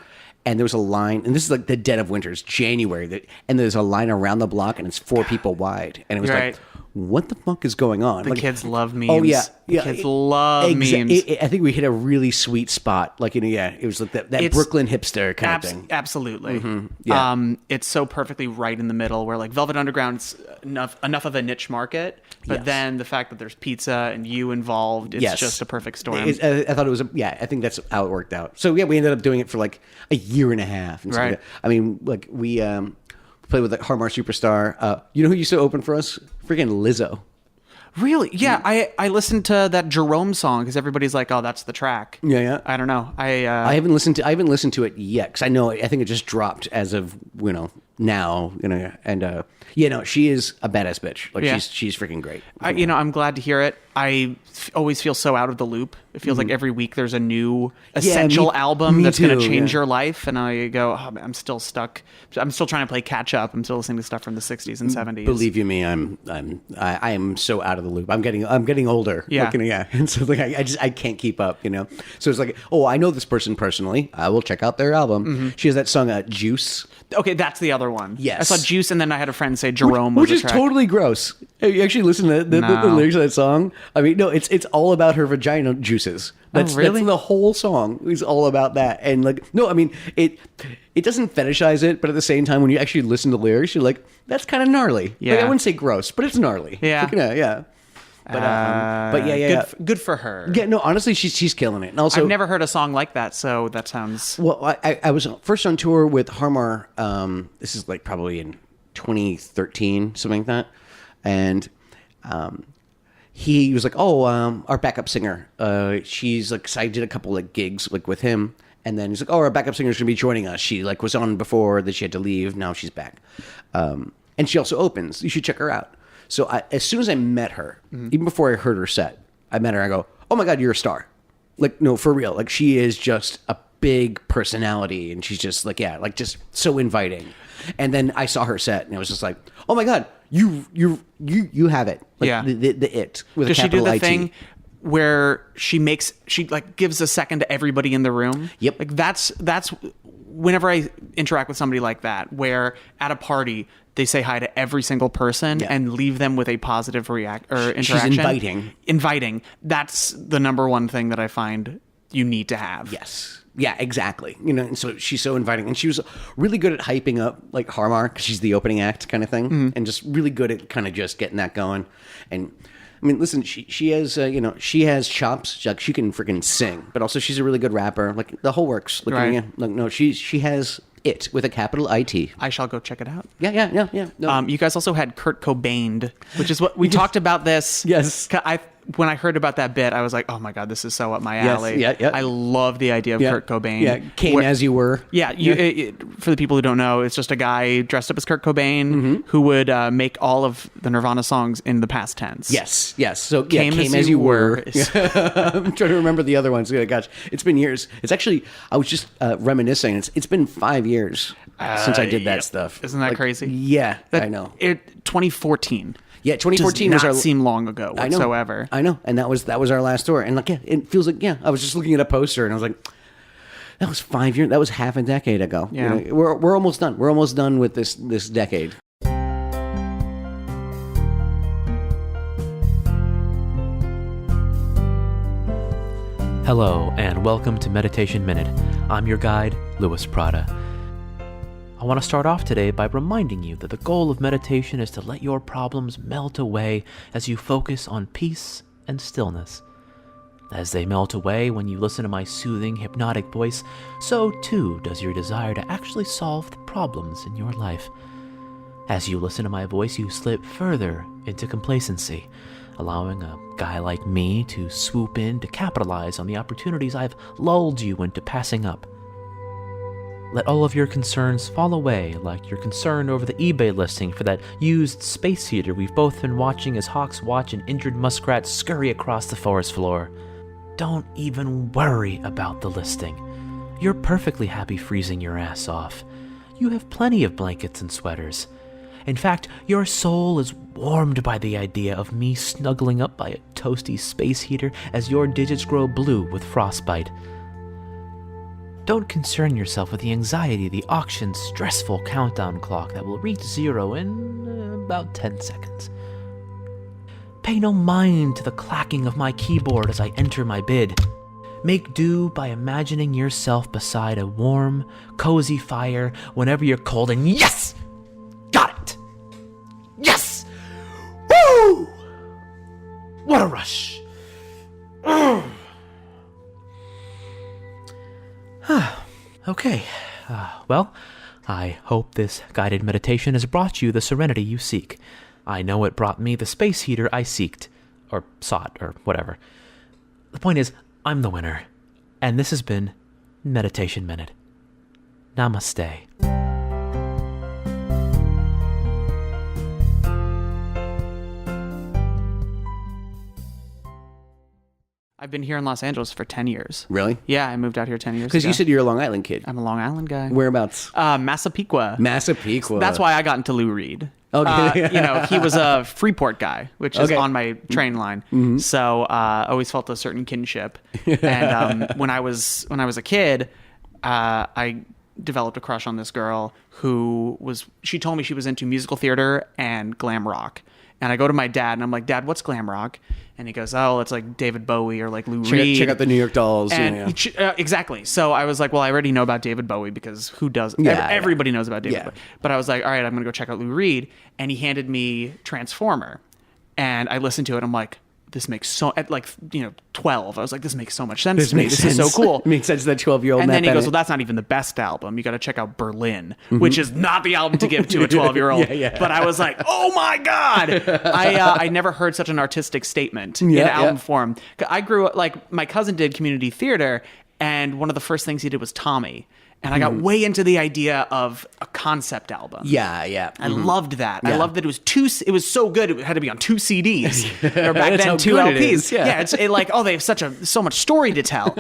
and there was a line, and this is like the dead of winter, it's January, and there's a line around the block, and it's 4 people wide, and it was like, what the fuck is going on? The kids love memes. Oh yeah, Kids love memes. I think we hit a really sweet spot. Like it was like that Brooklyn hipster kind of thing. Absolutely. Mm-hmm. Yeah. It's so perfectly right in the middle, where like Velvet Underground's enough of a niche market, but then the fact that there's pizza and you involved, it's just a perfect storm. I thought it was I think that's how it worked out. So yeah, we ended up doing it for like a year and a half. And right. I mean, like we played with like Harmar Superstar. You know who used to open for us? Freaking Lizzo. Really? Yeah, I listened to that Jerome song because everybody's like, "Oh, that's the track." Yeah. I don't know. I haven't listened to it yet because I think it just dropped as of now. And she is a badass bitch. Like she's freaking great. I'm glad to hear it. I always feel so out of the loop. It feels like every week there's a new essential album that's going to change your life, and I go, oh, man, I'm still stuck. I'm still trying to play catch up. I'm still listening to stuff from the 60s and 70s. Believe you me, I am so out of the loop. I'm getting older. Yeah. And so like I can't keep up. So it's like, oh, I know this person personally. I will check out their album. Mm-hmm. She has that song Juice. Okay, that's the other one. Yes, I saw Juice, and then I had a friend say Jerome, which was is totally gross. Have you actually listened to the lyrics of that song? I mean, no, it's all about her vagina juices. That's the whole song is all about that. And like, no, I mean, it doesn't fetishize it, but at the same time, when you actually listen to the lyrics, you're like, that's kind of gnarly. Yeah. Like, I wouldn't say gross, but it's gnarly. Yeah. Like, yeah. But yeah. Good for her. Yeah, no, honestly, she's killing it. And also, I've never heard a song like that, so that sounds. Well, I was first on tour with Harmar. This is like probably in 2013, something like that, and he was like, "Oh, our backup singer. She's like, 'cause I did a couple of gigs like with him." And then he's like, "Oh, our backup singer's gonna be joining us. She like was on before, that she had to leave. Now she's back, and she also opens. You should check her out." So as soon as I met her, even before I heard her set, I met her. I go, "Oh my God, you're a star!" Like, no, for real. Like, she is just a big personality, and she's just like, just so inviting. And then I saw her set, and I was just like, "Oh my God, you have it." Like, the it with Does a capital she do the IT. thing where she like gives a second to everybody in the room? Yep. Like that's whenever I interact with somebody like that, where at a party they say hi to every single person and leave them with a positive interaction. She's inviting. That's the number one thing that I find you need to have. Yes. Yeah, exactly. And so she's so inviting, and she was really good at hyping up like Harmar, because she's the opening act kind of thing, and just really good at kind of just getting that going. And I mean, listen, she has she has chops. Like, she can freaking sing, but also she's a really good rapper. Like, the whole works. Like, right. Like, no, she has it with a capital IT. I shall go check it out. Yeah. No. You guys also had Kurt Cobain, which is what we talked about this. Yes. When I heard about that bit, I was like, oh my God, this is so up my alley. Yes, yeah. I love the idea of Kurt Cobain. Yeah, came as you were. Yeah, for the people who don't know, it's just a guy dressed up as Kurt Cobain who would make all of the Nirvana songs in the past tense. Yes. So came as you were. I'm trying to remember the other ones. Gosh, it's been years. It's actually, I was just reminiscing. It's been 5 years since I did that stuff. Isn't that crazy? Yeah, I know. 2014. Yeah, 2014 does was not seem long ago whatsoever. I know, and that was our last tour, and like, it feels like, I was just looking at a poster, and I was like, that was 5 years. That was half a decade ago. Yeah, we're almost done. We're almost done with this decade. Hello, and welcome to Meditation Minute. I'm your guide, Louis Prada. I want to start off today by reminding you that the goal of meditation is to let your problems melt away as you focus on peace and stillness. As they melt away when you listen to my soothing, hypnotic voice, so too does your desire to actually solve the problems in your life. As you listen to my voice, you slip further into complacency, allowing a guy like me to swoop in to capitalize on the opportunities I've lulled you into passing up. Let all of your concerns fall away, like your concern over the eBay listing for that used space heater we've both been watching as hawks watch an injured muskrat scurry across the forest floor. Don't even worry about the listing. You're perfectly happy freezing your ass off. You have plenty of blankets and sweaters. In fact, your soul is warmed by the idea of me snuggling up by a toasty space heater as your digits grow blue with frostbite. Don't concern yourself with the anxiety of the auction's stressful countdown clock that will reach zero in about 10 seconds. Pay no mind to the clacking of my keyboard as I enter my bid. Make do by imagining yourself beside a warm, cozy fire whenever you're cold, and yes! Got it! Yes! Woo! What a rush! Okay. Well, I hope this guided meditation has brought you the serenity you seek. I know it brought me the space heater I seeked, or sought, or whatever. The point is, I'm the winner, and this has been Meditation Minute. Namaste. I've been here in Los Angeles for 10 years. Really? Yeah, I moved out here 10 years ago. Because you said you're a Long Island kid. I'm a Long Island guy. Whereabouts? Massapequa. Massapequa. That's why I got into Lou Reed. Okay. He was a Freeport guy, which is Okay. on my train line. Mm-hmm. So I always felt a certain kinship. And when I was a kid, I developed a crush on this girl she told me she was into musical theater and glam rock. And I go to my dad and I'm like, Dad, what's glam rock? And he goes, oh, it's like David Bowie or like Lou Reed. Check out the New York Dolls. And exactly. So I was like, well, I already know about David Bowie because who doesn't? Everybody knows about David Bowie. But I was like, all right, I'm going to go check out Lou Reed. And he handed me Transformer. And I listened to it. I'm like, this makes so, at 12, I was like, this makes so much sense to me. This is so cool. It makes sense to that 12-year-old And Matt then he goes, Bennett. well, that's not even the best album. You got to check out Berlin, which is not the album to give to a 12-year-old. But I was like, oh my God. I never heard such an artistic statement in album form. I grew up, my cousin did community theater, and one of the first things he did was Tommy. And I got way into the idea of a concept album. Yeah. I loved that. I loved that it was so good. It had to be on 2 CDs. Or back then, 2 LPs. They have so much story to tell.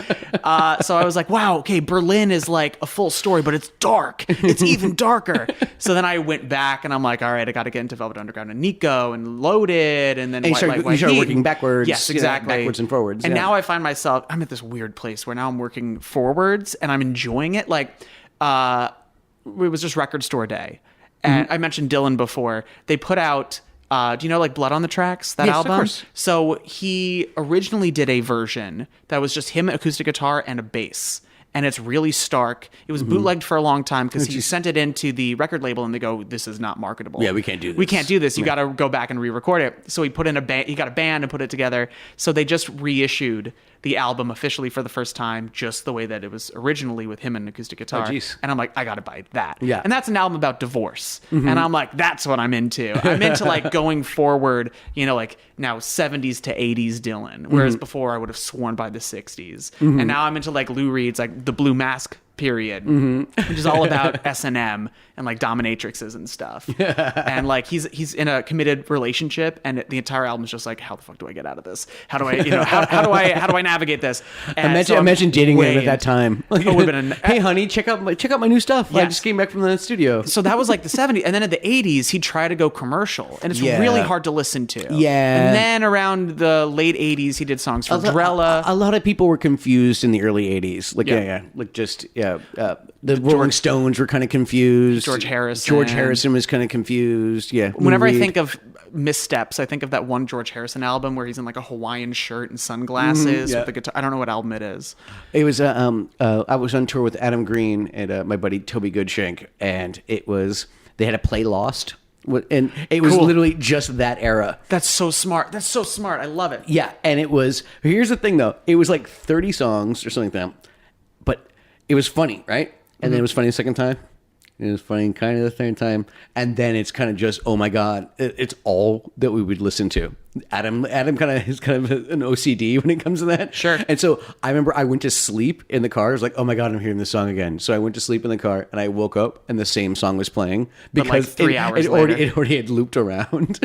So I was like, wow, okay, Berlin is like a full story, but it's dark. It's even darker. So then I went back and I'm like, all right, I got to get into Velvet Underground and Nico and Loaded and then you started working backwards. Yes, exactly. Backwards and forwards. And now I find myself, I'm at this weird place where now I'm working forwards and I'm enjoying it. It was just Record Store Day. And I mentioned Dylan before. They put out, do you know Blood on the Tracks, that album? Of course. So he originally did a version that was just him, acoustic guitar, and a bass. And it's really stark. It was bootlegged for a long time because he sent it into the record label and they go, this is not marketable. Yeah, we can't do this. We can't do this. You got to go back and re-record it. So he got a band and put it together. So they just reissued the album officially for the first time, just the way that it was originally with him and acoustic guitar. Oh, geez. And I'm like, I got to buy that. Yeah. And that's an album about divorce. And I'm like, that's what I'm into. I'm into going forward, now 70s to 80s Dylan. Whereas before I would have sworn by the 60s. And now I'm into Lou Reed's, the Blue Mask period, which is all about S&M and dominatrixes and stuff. And he's in a committed relationship, and the entire album is just how the fuck do I get out of this? How do I, how do I navigate this? And imagine dating him at that time. Hey, honey, check out my new stuff. I just came back from the studio. So that was the 70s, and then in the 80s he'd try to go commercial, and it's really hard to listen to. Yeah. And then around the late 80s he did songs for Drella. A lot of people were confused in the early 80s. The Rolling Stones were kind of confused. George Harrison was kind of confused. Yeah. Whenever I think of missteps. I think of that one George Harrison album where he's in like a Hawaiian shirt and sunglasses with the guitar. I don't know what album it is. It was I was on tour with Adam Green and my buddy Toby Goodshank, and they had to play Lost, and it was literally just that era. That's so smart. I love it. Yeah, and here's the thing though, it was like 30 songs or something like that, but it was funny, right? And then it was funny the second time. It was funny kind of the third time. And then it's kind of just, oh my God, it's all that we would listen to. Adam kind of is kind of an OCD when it comes to that. Sure. And so I remember I went to sleep in the car. I was like, oh my God, I'm hearing this song again. So I went to sleep in the car and I woke up and the same song was playing. But like 3 hours later. It already had looped around.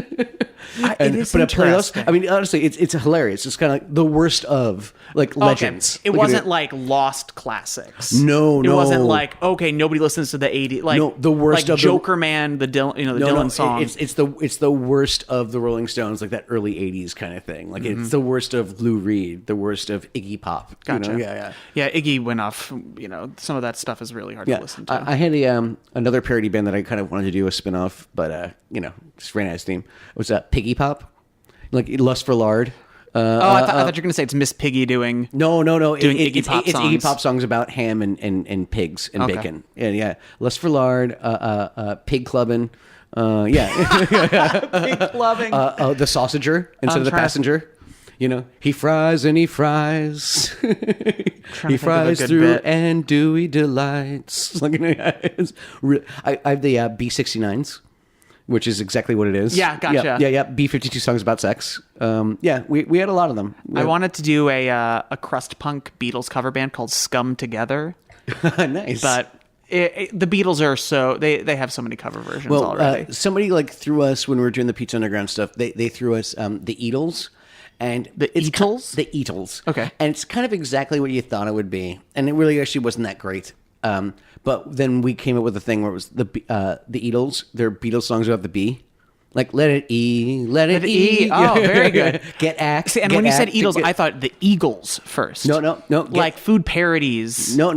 It is but a playlist, interesting. I mean, honestly, it's hilarious. It's kind of like the worst of like legends. Okay. It wasn't like lost classics. No. It wasn't like, okay, nobody listens to the 80s. Like, no, the worst like of Joker Man, the Dylan song. It's the worst of the Rolling Stones, like that early 80s kind of thing. Like it's the worst of Lou Reed, the worst of Iggy Pop. Gotcha. You know? Yeah, Iggy went off. Some of that stuff is really hard to listen to. I had another parody band that I kind of wanted to do a spin-off, but just ran out of steam. It was Piggy Pop, like Lust for Lard. I thought you were going to say it's Miss Piggy doing... No. Doing Iggy Pop songs. It's Iggy Pop songs about ham and pigs and bacon. Yeah. Lust for Lard, Pig Clubbing. Pig clubbing. The Sausager instead of the Passenger. He fries and he fries. He fries through bit. and dewy delights. I have the B69s. Which is exactly what it is. Yeah, gotcha. Yeah. B-52 songs about sex. We had a lot of them. I wanted to do a crust punk Beatles cover band called Scum Together. Nice. But the Beatles are they have so many cover versions already. Somebody threw us, when we were doing the Pizza Underground stuff, they threw us the Eatles. And the Eatles? The Eatles. Okay. And it's kind of exactly what you thought it would be. And it really actually wasn't that great. But then we came up with a thing where it was the Eatles, their Beatles songs about the bee. Like, let it E, let it E. Oh, very good. Get axe. See, and when you said Eagles, I thought the Eagles first. No. Like food parodies. No.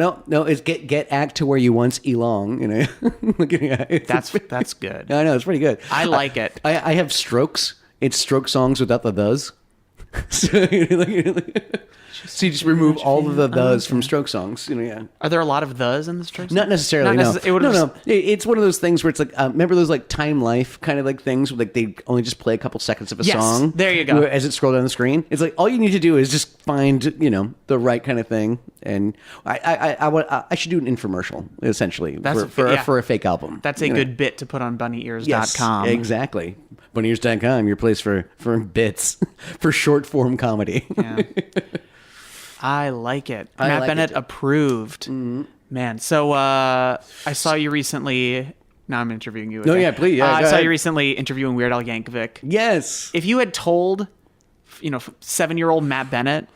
It's get act to where you once elong. That's good. I know, it's pretty good. I like it. I have strokes. It's stroke songs without the thes. So you just remove all of the thes from stroke songs. Are there a lot of thes in the stroke songs? Not necessarily. No. It's one of those things where it's like, remember those like Time Life kind of like things where like they only just play a couple seconds of a song. There you go. As it scrolls down the screen, it's like all you need to do is just find the right kind of thing. And I should do an infomercial essentially for a fake album. That's a good bit to put on bunnyears.com. Yes, exactly. Bunnyears.com, your place for bits for short form comedy. Yeah. I like it. Matt Bennett approved. Mm-hmm. Man, so I saw you recently. Now I'm interviewing you again. No, yeah, please. Yeah, I saw you recently interviewing Weird Al Yankovic. Yes. If you had told, 7-year-old Matt Bennett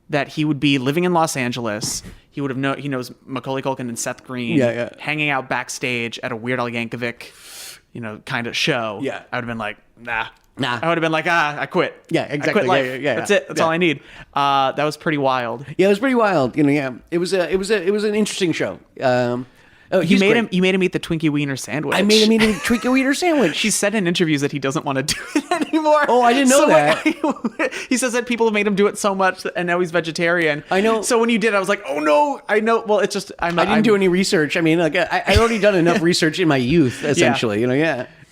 that he would be living in Los Angeles, he would have he knows Macaulay Culkin and Seth Green, hanging out backstage at a Weird Al Yankovic, kind of show. Yeah. I would have been like, nah. I would have been like, I quit. Yeah, exactly. I quit life. Yeah. That's it. That's all I need. That was pretty wild. Yeah, it was pretty wild. It was an interesting show. You made him eat the Twinkie Wiener sandwich. I made him eat a Twinkie Wiener sandwich. He said in interviews that he doesn't want to do it anymore. Oh, I didn't know that. He says that people have made him do it so much, and now he's vegetarian. I know. So when you did, I was like, oh no, I know. Well, it's just I didn't do any research. I mean, I already done enough research in my youth, essentially.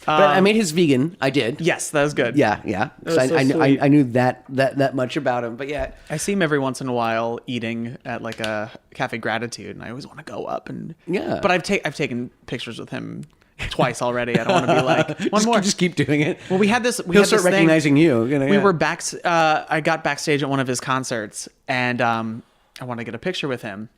But I made his vegan. I did. Yes, that was good. Yeah. Was I knew that much about him. But yeah, I see him every once in a while eating at like a Cafe Gratitude, and I always want to go up and But I've taken pictures with him twice already. I don't want to be like one more. Just keep doing it. Well, we had this. He'll start recognizing you. We were back. I got backstage at one of his concerts, and I wanted to get a picture with him.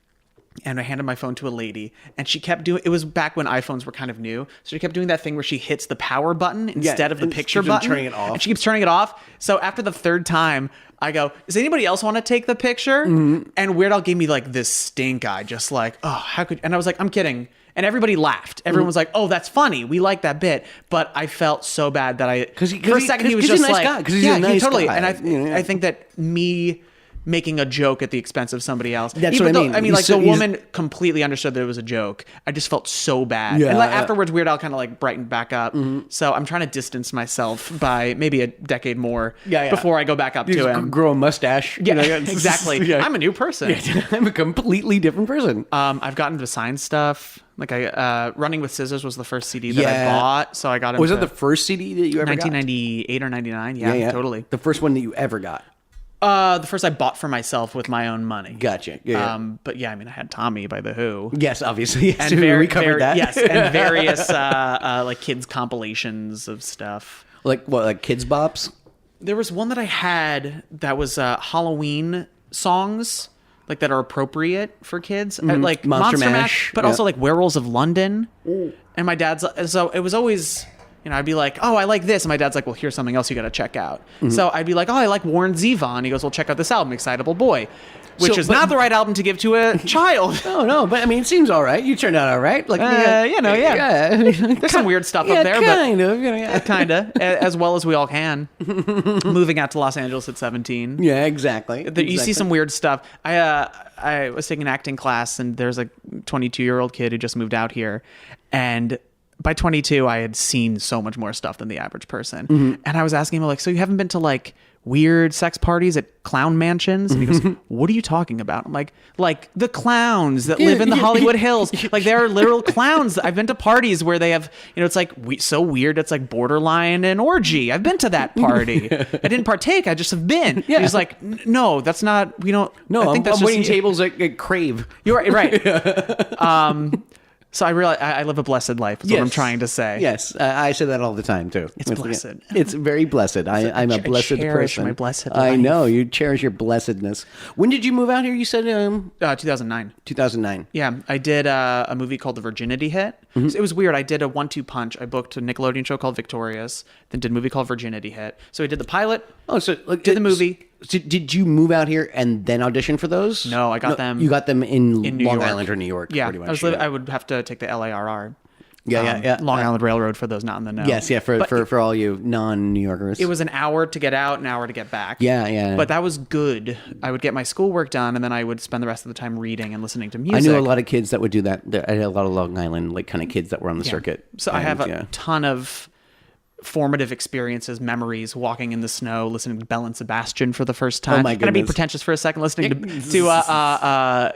And I handed my phone to a lady, and she kept doing. It was back when iPhones were kind of new, so she kept doing that thing where she hits the power button instead of the picture button. Turning it off. And she keeps turning it off. So after the third time, I go, "Does anybody else want to take the picture?" Mm-hmm. And Weird Al gave me like this stink eye, just like, "Oh, how could?" And I was like, "I'm kidding." And everybody laughed. Everyone was like, "Oh, that's funny. We like that bit." But I felt so bad that for a second he was just a nice like, guy. Because he's a nice totally. guy. And I think that me making a joke at the expense of somebody else. That's Even what I though, mean. I mean, He's like so- the he's- woman completely understood that it was a joke. I just felt so bad. Yeah, And like yeah. afterwards, Weird Al kind of like brightened back up. So I'm trying to distance myself by maybe a decade more before I go back up You to just him. grow a mustache. Yeah, exactly. Yeah. I'm a new person. I'm a completely different person. I've gotten into science stuff. Like Running with Scissors was the first CD that I Yeah. bought. So I got into Was that the first CD that you ever got? 1998 or 99. Yeah, totally. The first one that you ever got. The first I bought for myself with my own money. Gotcha. Yeah. But yeah, I mean, I had Tommy by The Who. Yes, obviously. Yes, And we covered that. Yes, and various like kids compilations of stuff. Like what? Like Kids Bops? There was one that I had that was Halloween songs, like that are appropriate for kids, like Monster Mash, but yeah. also like Werewolves of London. And my dad's so it was always. You know, I'd be like, oh, I like this. And my dad's like, well, here's something else you got to check out. So I'd be like, oh, I like Warren Zevon. He goes, well, check out this album, Excitable Boy, which is not the right album to give to a child. Oh, no. But I mean, it seems all right. You turned out all right. Like, yeah. There's some weird stuff up there, kind of. Yeah. but kind of, as well as we all can. Moving out to Los Angeles at 17. Yeah, exactly. You see some weird stuff. I was taking an acting class, and there's a 22-year-old kid who just moved out here, and by 22, I had seen so much more stuff than the average person. And I was asking him, like, so you haven't been to like weird sex parties at clown mansions? And he goes, what are you talking about? I'm like the clowns that live in the Hollywood Hills. Like there are literal clowns. I've been to parties where they have, you know, it's like so weird. It's like borderline an orgy. I've been to that party. I didn't partake. I just have been. Yeah. He's like, no, that's not, we don't. No, I think I'm that's waiting just, tables at Crave. You're right. So I realize I live a blessed life. Is what I'm trying to say. Yes, I say that all the time too. It's blessed. It's very blessed. I'm a blessed cherish person. my blessed I life. know you cherish your blessedness. When did you move out here? You said 2009. 2009. Yeah, I did a movie called The Virginity Hit. So it was weird. I did a 1-2 punch. I booked a Nickelodeon show called Victorious, then did a movie called Virginity Hit. So I did the pilot. Oh, so like, Did the movie. So did you move out here and then audition for those? No, I got them You got them in New Long York. Island or New York. Yeah, pretty much. I would have to take the LARR. Yeah. Long Island Railroad for those not in the know. Yes, yeah. For all you non-New Yorkers, It was an hour to get out, an hour to get back. Yeah. But that was good. I would get my schoolwork done, and then I would spend the rest of the time reading and listening to music. I knew a lot of kids that would do that. I had a lot of Long Island like kind of kids that were on the circuit. So I have a yeah. ton of formative experiences, memories, walking in the snow, listening to Belle and Sebastian for the first time. Oh my Gonna be goodness. pretentious for a second, listening to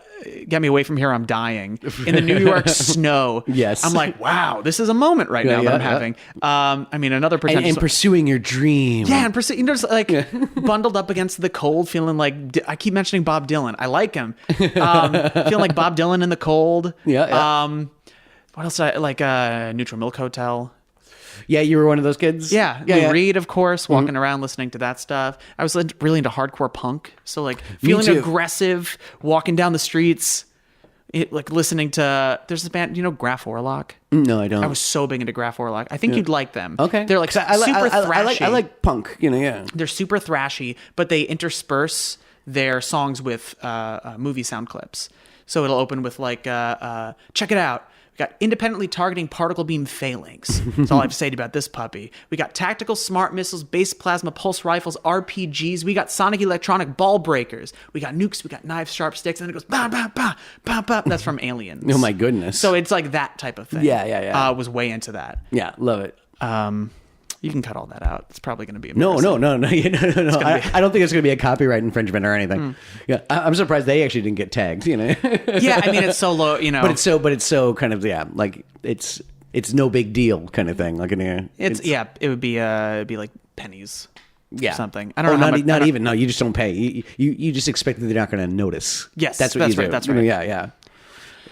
Get Me Away From Here, I'm Dying in the New York snow. Yes. I'm like, wow, this is a moment right now that I'm yeah. having. I mean, another pretentious and pursuing your dream. yeah, and you know, just like bundled up against the cold, feeling like I keep mentioning Bob Dylan. I like him. Feeling like Bob Dylan in the cold. Yeah. What else? I like Neutral Milk Hotel. Yeah, you were one of those kids. Yeah, Lou Reed, of course, walking around listening to that stuff. I was really into hardcore punk, so like feeling too. aggressive, walking down the streets, like listening to. There's this band, you know, Graf Orlock. No, I don't. I was so big into Graf Orlock. I think you'd like them. Okay. They're like 'Cause super thrashy. I like punk. You know, yeah. They're super thrashy, but they intersperse their songs with movie sound clips. So it'll open with like, check it out. We got independently targeting particle beam phalanx. That's all I have to say about this puppy. We got tactical smart missiles, base plasma pulse rifles, RPGs. We got sonic electronic ball breakers. We got nukes. We got knives, sharp sticks, and then it goes bah bah bah bah bah. That's from Aliens. Oh my goodness. So it's like that type of thing. Yeah. Was way into that. Yeah, love it. You can cut all that out. It's probably going to be No. embarrassing. No. I don't think it's going to be a copyright infringement or anything. Yeah, I'm surprised they actually didn't get tagged. You know. Yeah, I mean it's so low. You know, But it's so kind of like it's no big deal kind of thing. Like It's it would be like pennies. yeah. Or something. I don't know. Not even. No, you just don't pay. You just expect that they're not going to notice. Yes, that's what that's you do. right, that's right. Yeah.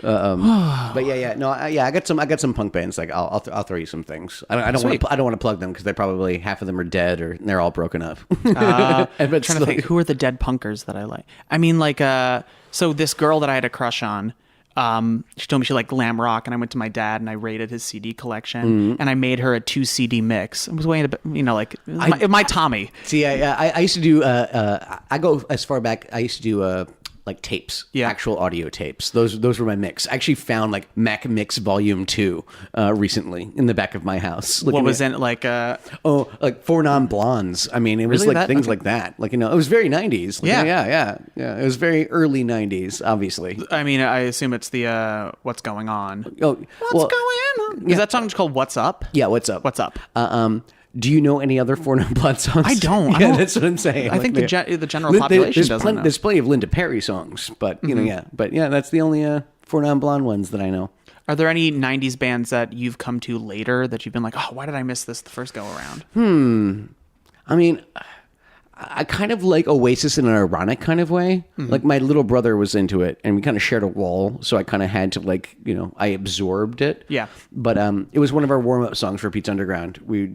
But yeah. No, I got some punk bands. Like I'll throw you some things. I don't want to plug them because they probably half of them are dead or they're all broken up. I'm trying to think, who are the dead punkers that I like? I mean, like, so this girl that I had a crush on, she told me she liked glam rock, and I went to my dad and I raided his CD collection, and I made her a 2 CD mix. It was way into, you know, like my Tommy. See, I used to do. I go as far back. I used to do like tapes, Yeah. actual audio tapes. Those were my mix. I actually found like Mack Mix Volume 2 recently in the back of my house. What was in it? Like like Four Non-Blondes. I mean, it was Really? like That- things okay. like that. Like, it was very 90s. Like, Yeah. yeah. It was very early 90s, obviously. I mean, I assume it's the What's Going On. Oh, What's going on? Is that song called What's Up? Yeah, what's up? What's up? Do you know any other Four Non-Blonde songs? I don't. Yeah, that's what I'm saying. I think Like, the general population doesn't know. There's plenty of Linda Perry songs, but but that's the only Four Non-Blonde ones that I know. Are there any 90s bands that you've come to later that you've been like, oh, why did I miss this the first go around? I mean, I kind of like Oasis in an ironic kind of way. Like, my little brother was into it, and we kind of shared a wall, so I kind of had to, like, I absorbed it. Yeah. But it was one of our warm-up songs for Pizza Underground. We,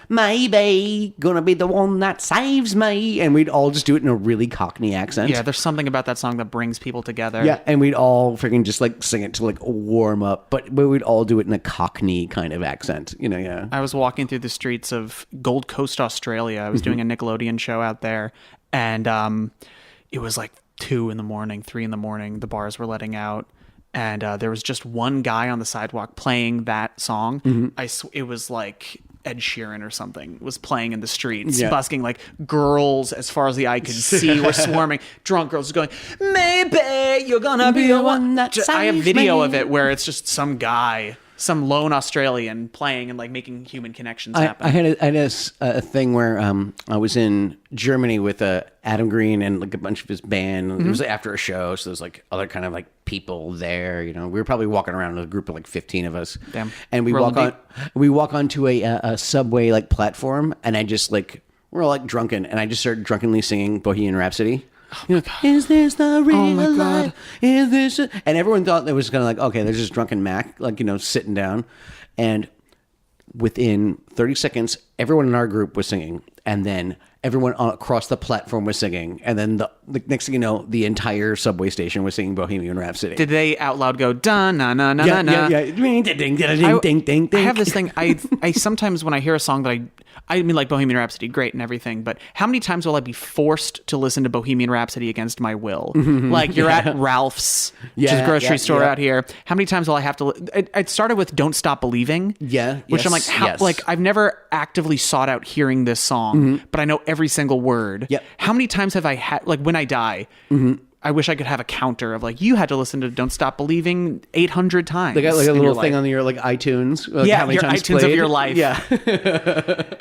maybe gonna be the one that saves me, and we'd all just do it in a really Cockney accent. Yeah, there's something about that song that brings people together. Yeah, and we'd all freaking just like sing it to like warm up, but we'd all do it in a Cockney kind of accent, yeah. I was walking through the streets of Gold Coast, Australia. I was doing a Nickelodeon show out there, and it was like 2 a.m, 3 a.m. The bars were letting out, and there was just one guy on the sidewalk playing that song. It was like Ed Sheeran or something was playing in the streets, busking. Like, girls as far as the eye could see were swarming. Drunk girls going, maybe you're gonna be the one that I have video of it where it's just some guy, some lone Australian playing and like making human connections happen. I had a thing where I was in Germany with Adam Green and like a bunch of his band. It was after a show, so there's like other kind of like people there. We were probably walking around with a group of like 15 of us. Damn. And we walk onto a subway like platform, and I just like we're all like drunken, and I just started drunkenly singing Bohemian Rhapsody. Is this the real life? Is this? And everyone thought it was kind of like, okay, there's just drunken Mac, like sitting down. And within 30 seconds, everyone in our group was singing, and then everyone across the platform was singing, and then the next thing you know, the entire subway station was singing Bohemian Rhapsody. Did they out loud go da na na na na na? Yeah. Ding ding ding ding ding. I have this thing. I sometimes when I hear a song that I mean, like Bohemian Rhapsody, great and everything, but how many times will I be forced to listen to Bohemian Rhapsody against my will? Like, you're at Ralph's, which is a grocery store out here. How many times will I have to? It started with "Don't Stop Believing," which I'm like, like I've never actively sought out hearing this song, but I know every single word. Yep. How many times have I had? Like, when I die. I wish I could have a counter of like, you had to listen to "Don't Stop Believing" 800 times. They got like a in little your thing life. on your like iTunes. Like Yeah, how many your times iTunes played. of your life. Yeah.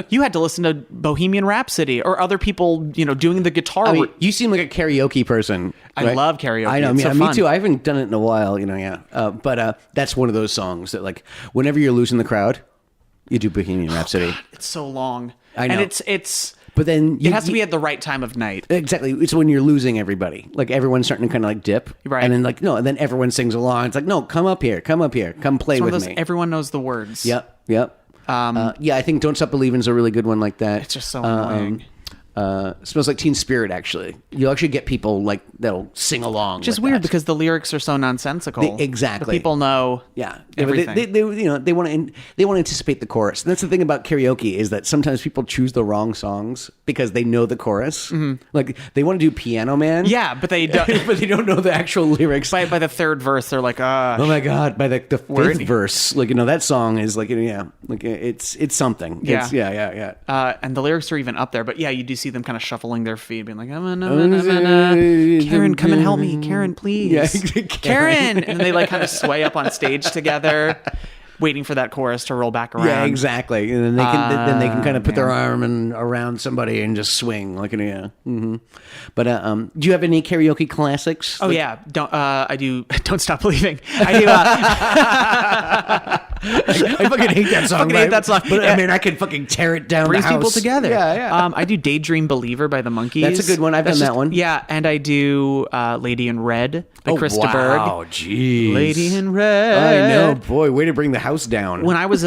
You had to listen to Bohemian Rhapsody or other people, doing the guitar. I mean, you seem like a karaoke person. I right? love karaoke. I know. It's so Me fun. too. I haven't done it in a while. But that's one of those songs that like whenever you're losing the crowd, you do Bohemian Rhapsody. It's so long. I know. And it's. But then It has to be at the right time of night. Exactly. It's when you're losing everybody. Like everyone's starting to kind of like dip. Right. And then like, no, and then everyone sings along. It's like, no, come up here. Come play It's one with of those, me. everyone knows the words. Yep. Yeah, I think Don't Stop Believing is a really good one like that. It's just so annoying. Smells Like Teen Spirit, actually. You'll actually get people like that'll sing along. Which is with weird that. because the lyrics are so nonsensical. Exactly. But people know. Yeah, everything. They want to anticipate the chorus. And that's the thing about karaoke is that sometimes people choose the wrong songs because they know the chorus. Like they want to do Piano Man. Yeah, but they don't. but they don't know the actual lyrics. By the third verse, they're like, oh my god! By the Word. fifth verse, like that song is like like it's something. Yeah. It's, yeah. And the lyrics are even up there. But yeah, you do see them kind of shuffling their feet, being like, Karen, come and help me. Karen, please. Yeah. Karen. And they like kind of sway up on stage together, waiting for that chorus to roll back around. Yeah, exactly. And then they can kind of put their arm around somebody and just swing like But do you have any karaoke classics? Oh yeah, I do. Don't Stop Believing. I do. I fucking hate that song. Hate that song. But I mean, I could fucking tear it down. Brings the house. people together. Yeah. I do Daydream Believer by the Monkees. That's a good one. I've done that one. Yeah, and I do Lady in Red by Krista Berg. Wow, jeez. Lady in Red. I know, boy. Way to bring the house down. When I was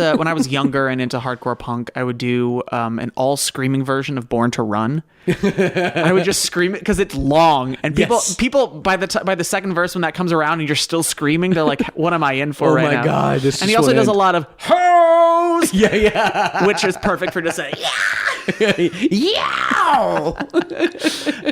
younger and into hardcore punk, I would do an all screaming version of Born to Run. I would just scream it because it's long, and people by the second verse when that comes around and you're still screaming, they're like, "What am I in for right now?" Oh my god! And he also does a lot of hoes, yeah, which is perfect for just saying, "Yeah." Yeah.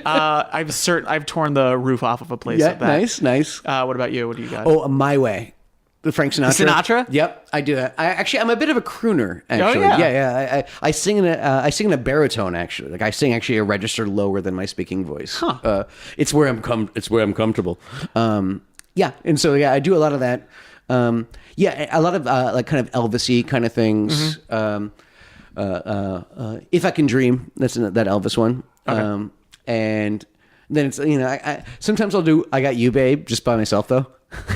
I've torn the roof off of a place like that. Nice. What about you? What do you got? Oh, My Way. The Frank Sinatra. Sinatra? Yep, I do that. I'm a bit of a crooner, actually. Oh, yeah. Yeah. I sing in a baritone, actually. Like I sing actually a register lower than my speaking voice. Huh. It's where I'm comfortable. Yeah, and so I do a lot of that. A lot of like kind of Elvis-y kind of things. If I Can Dream, that's that Elvis one. Okay. And then it's I sometimes I'll do I Got You, Babe, just by myself though.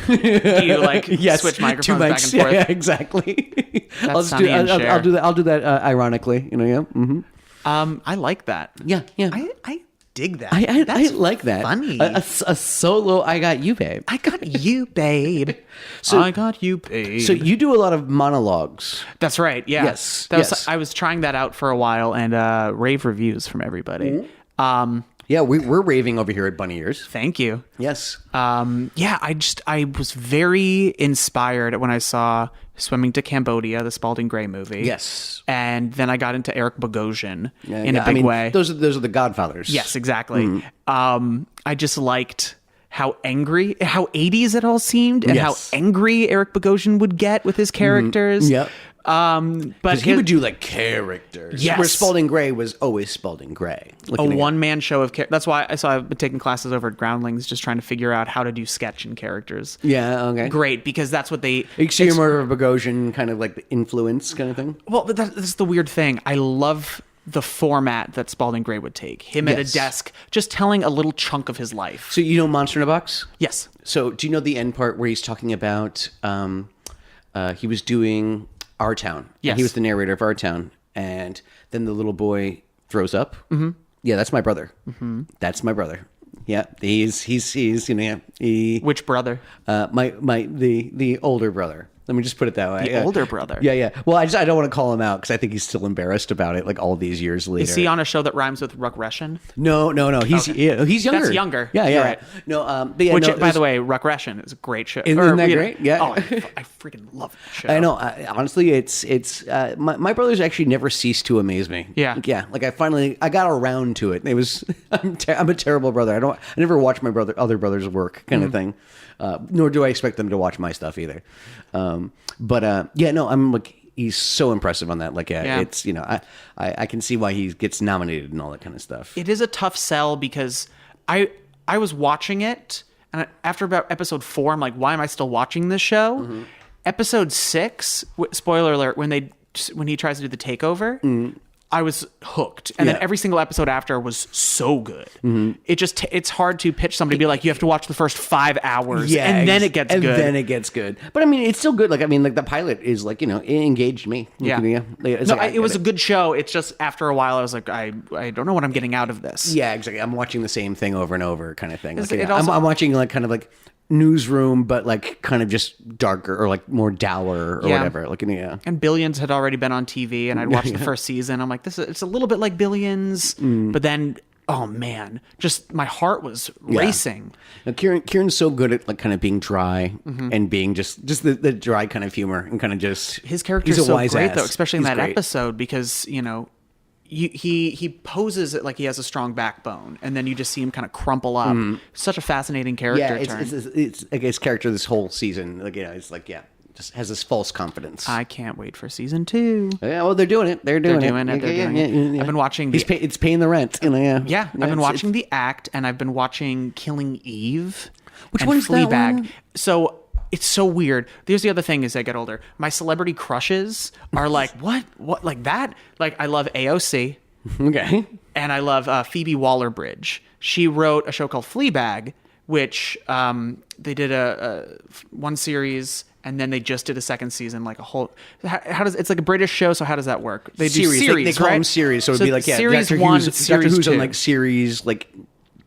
Do you like Yes, switch two microphones back mics. and forth? Yeah, exactly. That's Sonny and Cher. I'll do that ironically. Yeah. Mm-hmm. I like that. Yeah. I dig that. I That's like that. Funny. A solo I Got You, Babe. I got you, babe. I got you, babe. So you do a lot of monologues. That's right. Yeah. Yes, That was, yes. I was trying that out for a while and rave reviews from everybody. Yeah, we're raving over here at Bunny Ears. Thank you. Yes. I was very inspired when I saw Swimming to Cambodia, the Spalding Gray movie. Yes. And then I got into Eric Bogosian in Yeah, a big way. Those are the Godfathers. Yes, exactly. I just liked how 80s it all seemed, and Yes. how angry Eric Bogosian would get with his characters. Yep. But He would do like characters. Yes. Where Spalding Gray was always Spalding Gray. a one-man show of that's why I've been taking classes over at Groundlings, just trying to figure out how to do sketch and characters. Yeah, okay. Great, because that's what they. So you're more of a Bogosian kind of like the influence kind of thing? Well, but that's the weird thing. I love the format that Spalding Gray would take. Him at a Yes. desk, just telling a little chunk of his life. So you know Monster in a Box? Yes. So do you know the end part where he's talking about he was doing Our Town? Yes. And he was the narrator of Our Town. And then the little boy throws up. Mm-hmm. Yeah, that's my brother. Mm-hmm. That's my brother. Yeah, he's Which brother? the older brother. Let me just put it that way. The older brother. Yeah. Well, I don't want to call him out because I think he's still embarrassed about it. Like all these years later. Is he on a show that rhymes with Ruckression? No. He's he's younger. That's younger. Yeah. You're right. No. But yeah, Which, no, by the way, Ruckression is a great show. Isn't that great? Yeah. Oh, I freaking love that show. I know. Honestly, it's my brothers actually never ceased to amaze me. Yeah. Like I got around to it. It was I'm a terrible brother. I never watch my other brothers' work kind of thing. Nor do I expect them to watch my stuff either. I'm like, he's so impressive on that. Like, it's, I can see why he gets nominated and all that kind of stuff. It is a tough sell because I was watching it, and after about episode 4, I'm like, why am I still watching this show? Mm-hmm. Episode 6, spoiler alert, when he tries to do the takeover, I was hooked. And then every single episode after was so good. Mm-hmm. It's hard to pitch somebody to be like, you have to watch the first 5 hours and then it gets good. And then it gets good. But I mean, it's still good. Like, I mean, like the pilot is like, it engaged me. Yeah. It was a good show. It's just after a while, I was like, I don't know what I'm getting out of this. Yeah, exactly. I'm watching the same thing over and over kind of thing. Like, also- I'm watching like kind of like newsroom, but like kind of just darker or like more dour or whatever. Like, And Billions had already been on TV, and I'd watched the first season. I'm like, it's a little bit like Billions, but then, oh man, just my heart was racing. Now, Kieran's so good at like kind of being dry and being just the dry kind of humor and kind of just His character he's is a so wise great ass. though, especially in He's that great. episode, because he poses it like he has a strong backbone, and then you just see him kind of crumple up. Such a fascinating character turn. It's like his character this whole season. Like, it's like, just has this false confidence. I can't wait for season 2. Yeah, well, they're doing it. They're doing it. I've been watching. It's paying the rent. I've been watching The Act, and I've been watching Killing Eve. Which and one's that Fleabag. one? So it's so weird. Here's the other thing: as I get older, my celebrity crushes are like, what, like that? Like, I love AOC. Okay. And I love Phoebe Waller-Bridge. She wrote a show called Fleabag, which they did a one series, and then they just did a second season, like a whole. How does it's like a British show? So how does that work? They do series. They call right? them series, so it'd be like series Doctor 1, Who's, series Doctor Who's 2. on like series like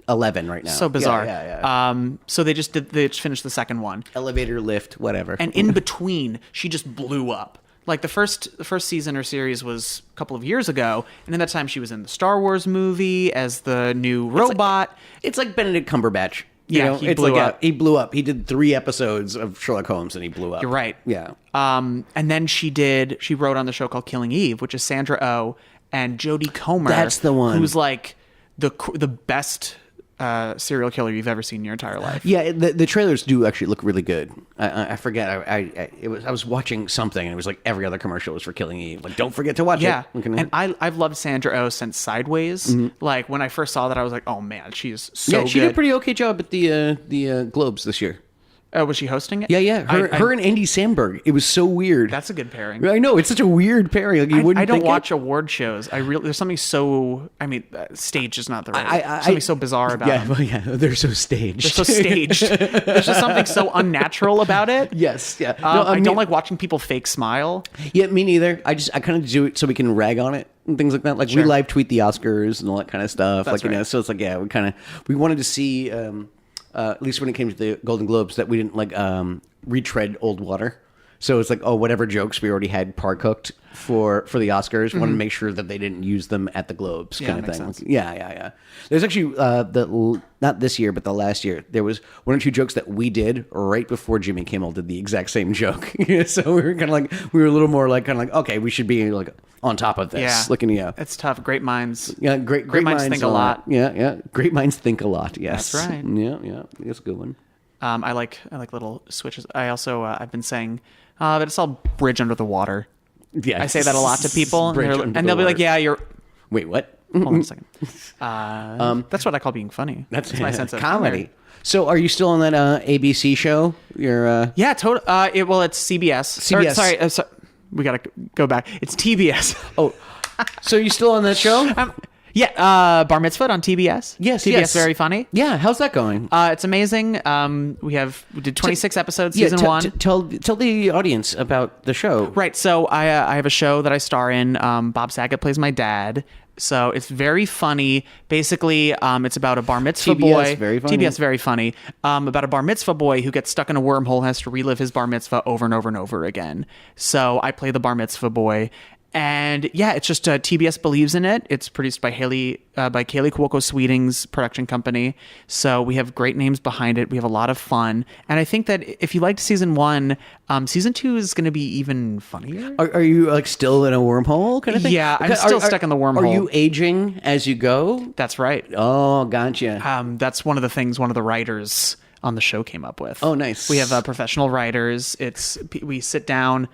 11 right now. So bizarre. Yeah. So they just finished the second one, Elevator, lift, whatever. and in between, she just blew up. Like the first season or series was a couple of years ago, and in that time she was in the Star Wars movie as the new robot. It's like Benedict Cumberbatch. He blew up. He blew up. He did 3 episodes of Sherlock Holmes and he blew up. You're right. Yeah. And then she wrote on the show called Killing Eve, which is Sandra Oh and Jodie Comer. That's the one. Who's like the best serial killer you've ever seen in your entire life. Yeah, the trailers do actually look really good. I forget. I was watching something, and it was like every other commercial was for Killing Eve. Like, don't forget to watch Yeah, it. and I've loved Sandra Oh since Sideways. Like when I first saw that, I was like, oh man, she's so she good. did a pretty okay job at the Globes this year. Was she hosting it? Yeah. Her and Andy Samberg. It was so weird. That's a good pairing. I know, it's such a weird pairing. Like, you wouldn't. I don't think watch award shows. There's something so. I mean, stage is not the right. Something so bizarre about them. Well, yeah, they're so staged. They're so staged. There's just something so unnatural about it. Yes, yeah. I don't like watching people fake smile. Yeah, me neither. I kind of do it so we can rag on it and things like that. Like we live tweet the Oscars and all that kind of stuff. That's like you know, so it's like we wanted to see. At least when it came to the Golden Globes, that we didn't like retread old water. So it's like, whatever jokes we already had par cooked for the Oscars, wanted to make sure that they didn't use them at the Globes, kind of makes thing. sense. Like, yeah. There's actually not this year, but the last year, there was one or two jokes that we did right before Jimmy Kimmel did the exact same joke. So we were kind of like, we were a little more like, okay, we should be like on top of this. Yeah, Looking, yeah, it's tough. Great minds. yeah, great minds think a lot. Yeah. Great minds think a lot. Yes, That's right. Yeah, that's a good one. I like little switches. I also I've been saying that it's all bridge under the water. Yeah, I say that a lot to people, and they'll be like, "Yeah, you're." Wait, what? Hold on a second. That's what I call being funny. That's my sense of comedy. humor. So, are you still on that ABC show? You're Yeah, totally. Well, it's CBS. CBS. Sorry, we gotta go back. It's TBS. So you still on that show? Yeah, Bar Mitzvah'd on TBS. Yes, TBS, yes. very funny. Yeah, how's that going? It's amazing. We did 26 episodes, season one. Tell the audience about the show. Right. So I have a show that I star in. Bob Saget plays my dad. So it's very funny. Basically, it's about a bar mitzvah TBS, boy. very funny. TBS, very funny. About a bar mitzvah boy who gets stuck in a wormhole, has to relive his bar mitzvah over and over and over again. So I play the bar mitzvah boy. And yeah, it's just TBS believes in it. It's produced by Kaylee Cuoco Sweeting's production company. So we have great names behind it. We have a lot of fun. And I think that if you liked season one, season two is going to be even funnier. Are you like still in a wormhole kind of thing? Yeah, I'm still stuck in the wormhole. Are you aging as you go? That's right. Oh, gotcha. That's one of the things one of the writers on the show came up with. Oh, nice. We have professional writers. We sit down.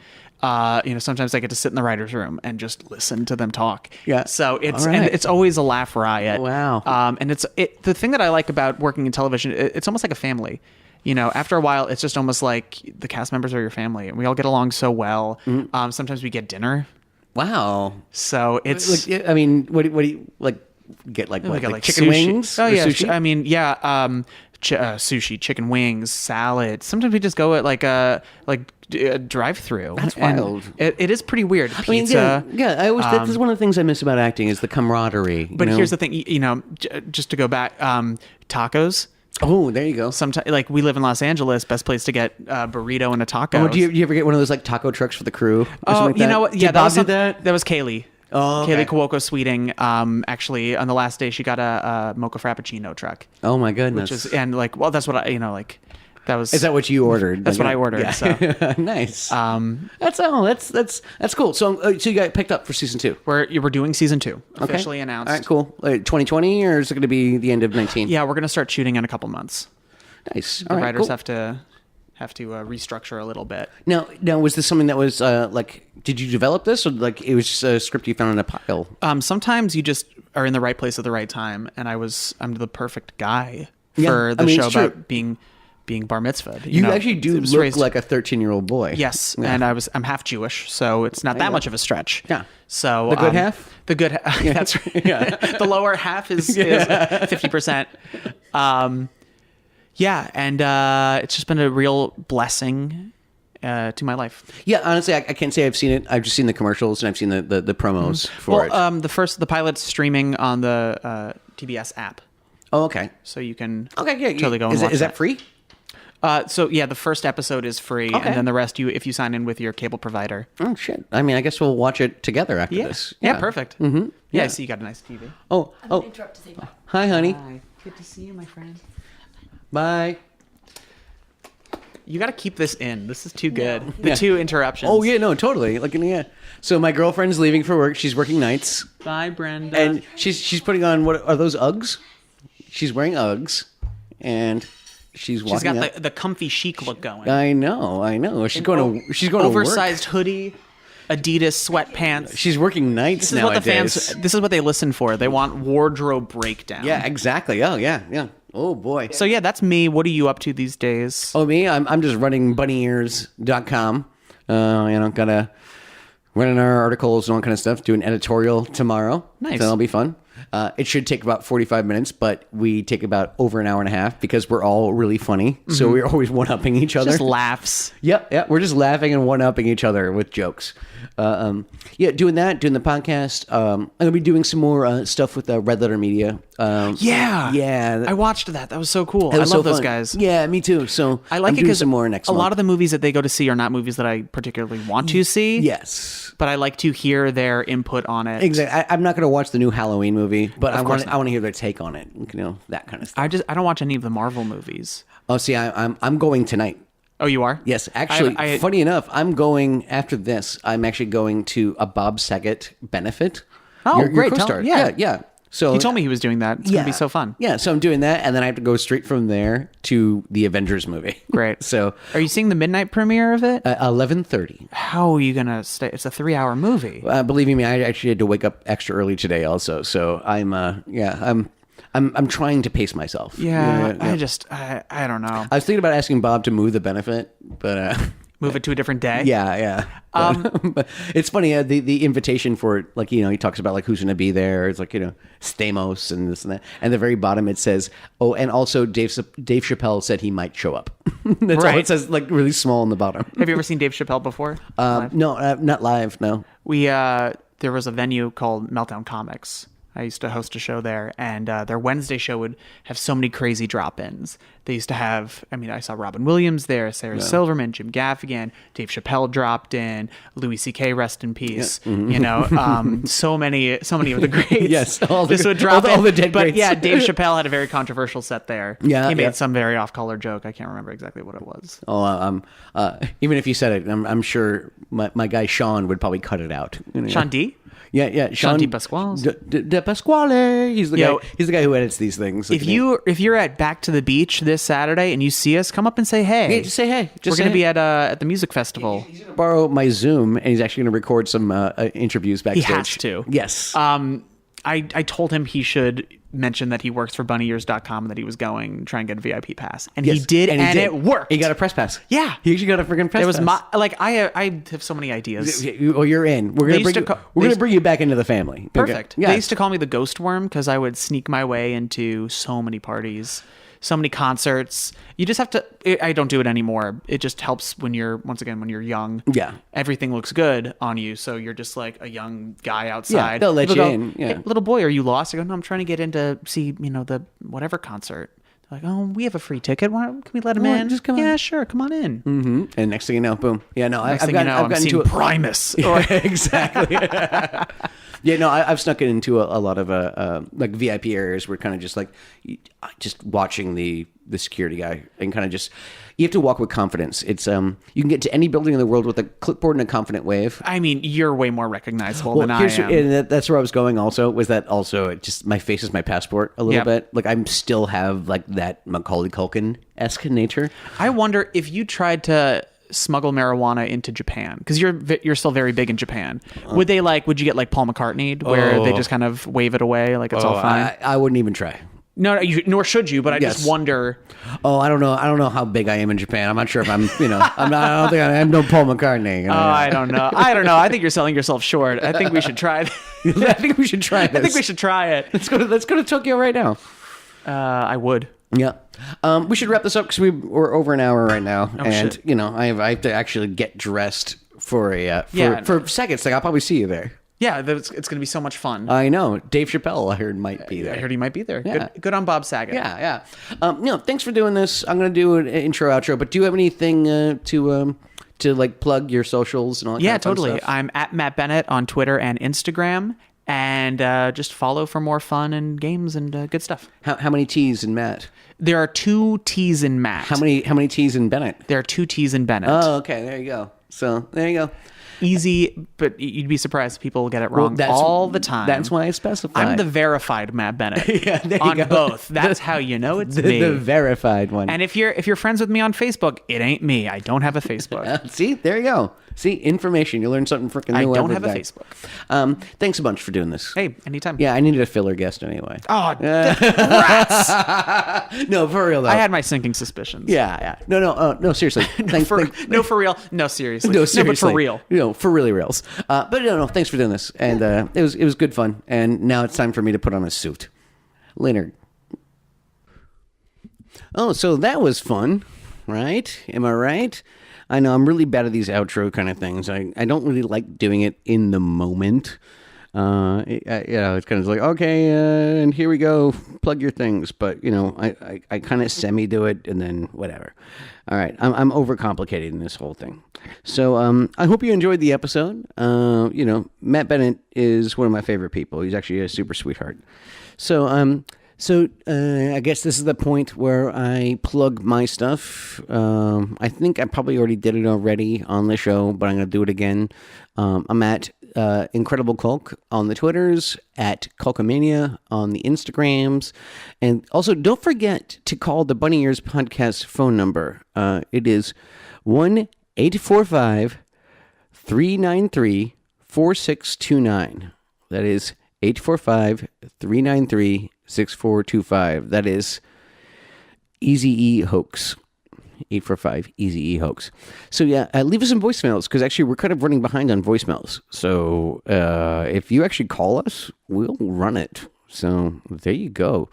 Sometimes I get to sit in the writer's room and just listen to them talk. Yeah. So All right. and it's always a laugh riot. Wow. And the thing that I like about working in television, it's almost like a family. You know, after a while, it's just almost like the cast members are your family, and we all get along so well. Sometimes we get dinner. Wow. So it's. Like, I mean, what do you like? Get like what? Like chicken sushi. wings? Oh or yeah. sushi? I mean, yeah. Sushi, chicken wings, salad. Sometimes we just go at like a drive-through. That's and wild. It is pretty weird. Pizza. I mean, yeah. I always this is one of the things I miss about acting is the camaraderie. But here's the thing, just to go back, tacos. Oh, there you go. Sometimes, like, we live in Los Angeles, best place to get a burrito and a taco. Oh, do you ever get one of those like taco trucks for the crew? Or something like you that? know what? Did Yeah, Bob do that? That was Kaylee. Oh, okay. Kaylee Cuoco Sweeting. Actually, on the last day, she got a mocha frappuccino truck. Oh my goodness! That's what that was. Is that what you ordered? That's what I ordered. Yeah. So. Nice. That's cool. So you got picked up for season 2. We're doing season 2, officially announced. All right, cool. 2020, or is it going to be the end of 19? Yeah, we're going to start shooting in a couple months. Nice. The writers have to restructure a little bit. Now, was this something that was like? Did you develop this, or like it was just a script you found in a pile? Sometimes you just are in the right place at the right time, and I'm the perfect guy for the show about being bar mitzvah'd. You actually do look like a 13-year-old boy. Yes, yeah. and I'm half Jewish, so it's not that much of a stretch. Yeah. So the good half. The good. Yeah. That's right. Yeah. The lower half is 50%. Yeah, and it's just been a real blessing to my life. Yeah, honestly, I can't say I've seen it. I've just seen the commercials and I've seen the promos for it. The pilot's streaming on the TBS app. Oh, okay. So you can totally go and watch Is that free? So yeah, the first episode is free, Okay. and then the rest if you sign in with your cable provider. Oh shit! I mean, I guess we'll watch it together after this. Yeah, perfect. Mm-hmm. Yeah, I see you got a nice TV. Oh. Interrupt to say bye. Hi, honey. Hi. Good to see you, my friend. Bye. You got to keep this in. This is too good. The two interruptions. Oh yeah, no, totally. Like yeah. So my girlfriend's leaving for work. She's working nights. Bye, Brenda. And she's putting on, what are those, Uggs? She's wearing Uggs, and she's walking. She's got up. the comfy chic look going. I know. She's going to work. Oversized hoodie, Adidas sweatpants. She's working nights This is nowadays. what the fans. This is what they listen for. They want wardrobe breakdown. Yeah, exactly. Oh yeah. Oh boy. So yeah, that's me. What are you up to these days? Oh me, I'm just running bunnyears.com. Gotta running our articles and all kind of stuff. Do an editorial tomorrow. Nice. So that'll be fun. It should take about 45 minutes, but we take about over an hour and a half because we're all really funny. So we're always one-upping each other. Just laughs. Yep. We're just laughing and one-upping each other with jokes. Doing that, doing the podcast. I'm going to be doing some more stuff with Red Letter Media. Yeah. I watched that. That was so cool. It I was love so those fun. guys. Yeah, me too. So I like I'm it doing because some more next a month. lot of the movies that they go to see are not movies that I particularly want to see. Yes. But I like to hear their input on it. Exactly. I'm not going to watch the new Halloween movie, but I course want to hear their take on it. That kind of stuff. I don't watch any of the Marvel movies. Oh, see, I'm going tonight. Oh, you are? Yes, actually, funny enough, I'm going after this. I'm actually going to a Bob Saget benefit. Oh, your great. co-star. Yeah. So He told me he was doing that. It's going to be so fun. Yeah, so I'm doing that, and then I have to go straight from there to the Avengers movie. Great. So Are you seeing the midnight premiere of it? 11:30. How are you going to stay? It's a 3-hour movie. Believe me, I actually had to wake up extra early today, also. So I'm trying to pace myself. Yeah. I don't know. I was thinking about asking Bob to move the benefit, but Move it to a different day? yeah. But it's funny. The invitation for it, like he talks about like who's going to be there. It's like Stamos and this and that. And at the very bottom it says, oh, and also Dave Chappelle said he might show up. That's all it says, like really small on the bottom. Have you ever seen Dave Chappelle before? No, not live. No. There was a venue called Meltdown Comics. I used to host a show there, and their Wednesday show would have so many crazy drop-ins. They used to have, I saw Robin Williams there, Sarah Silverman, Jim Gaffigan, Dave Chappelle dropped in, Louis C.K. rest in peace. So many of the greats. Yes, All the dead but greats. yeah, Dave Chappelle had a very controversial set there. Yeah, he made some very off-color joke. I can't remember exactly what it was. Oh, even if you said it, I'm sure my guy Sean would probably cut it out. Sean D? Yeah. Sean D. Pasquale. De Pasquale. He's the guy. He's the guy who edits these things. If you're at Back to the Beach this Saturday and you see us, come up and say hey. Yeah, just say hey. We're going to be at the music festival. He's going to borrow my Zoom, and he's actually going to record some interviews backstage. He has to. Yes. I told him he should mention that he works for bunnyyears.com and that he was going try and get a VIP pass. And he did, and it worked. He got a press pass. Yeah. He actually got a freaking press pass. I have so many ideas. Well, you're in. We're going to bring you back into the family. Perfect. Okay. Yeah. They used to call me the ghost worm because I would sneak my way into so many parties, so many concerts. You just have to. I don't do it anymore. It just helps when you're young. Yeah. Everything looks good on you, so you're just like a young guy outside. Yeah, they'll let People you go, in. Yeah. Hey, little boy, are you lost? I go, no, I'm trying to get in to see the whatever concert. They're like, oh, we have a free ticket. Can we let him in? Just come on. Yeah, sure. Come on in. Mm-hmm. And next thing you know, boom. Yeah, no. Next thing you know, I'm seeing Primus. Yeah, exactly. Yeah, no, I've snuck it into a lot of like VIP areas where kind of just like just watching the security guy and kind of just you have to walk with confidence. It's you can get to any building in the world with a clipboard and a confident wave. You're way more recognizable than I am. And that's where I was going. Also, my face is my passport a little bit. Like I still have like that Macaulay Culkin-esque nature. I wonder if you tried to smuggle marijuana into Japan, because you're still very big in Japan. Would you get like Paul McCartney where they just kind of wave it away like it's all fine? I wouldn't even try. No, nor should you. But I just wonder. Oh, I don't know how big I am in Japan. I'm not sure if I'm. I don't think I'm no Paul McCartney. I don't know. I think you're selling yourself short. I think we should try. I think we should try this. I think we should try it. Let's go to Tokyo right now. I would. Yeah. We should wrap this up because we're over an hour right now, and shit. I have to actually get dressed for seconds. Like I'll probably see you there. Yeah, it's going to be so much fun. I know. Dave Chappelle, I heard, might be there. I heard he might be there. Yeah. Good on Bob Saget. Yeah. Thanks for doing this. I'm going to do an intro, outro, but do you have anything to like plug your socials and all that Yeah, kind of fun totally. stuff? I'm at Matt Bennett on Twitter and Instagram. and just follow for more fun and games and good stuff. How many T's in Matt? There are 2 T's in Matt. How many T's in Bennett? There are 2 T's in Bennett. Oh, okay. There you go. So there you go. Easy, but you'd be surprised people get it wrong all the time. That's why I specified. I'm the verified Matt Bennett. Yeah, there you on go. both. That's how you know it's me. The verified one. And if you're friends with me on Facebook, it ain't me. I don't have a Facebook. See, there you go. See, information. You learn something freaking new. I don't have every a day. Facebook. Thanks a bunch for doing this. Hey, anytime. Yeah, I needed a filler guest anyway. Oh, rats! No, for real though. I had my sinking suspicions. Yeah. No, seriously. Thanks. For real. No, seriously. No, seriously. But for real. For really reals. But no, thanks for doing this. And it was good fun. And now it's time for me to put on a suit. Leonard. Oh, so that was fun, right? Am I right? I know I'm really bad at these outro kind of things. I don't really like doing it in the moment. It's kind of like, okay, and here we go, plug your things. But, I kind of semi-do it and then whatever. All right, I'm overcomplicating this whole thing. So I hope you enjoyed the episode. Matt Bennett is one of my favorite people. He's actually a super sweetheart. So I guess this is the point where I plug my stuff. I think I probably already did it already on the show, but I'm going to do it again. I'm at Incredible Culk on the Twitters, at Culkamania on the Instagrams. And also, don't forget to call the Bunny Ears Podcast phone number. It is 1-845-393-4629. That is 845-393-6425. That is Easy-E Hoax. 845 Easy-E Hoax. So yeah, leave us some voicemails, because actually we're kind of running behind on voicemails. So if you actually call us, we'll run it. So there you go.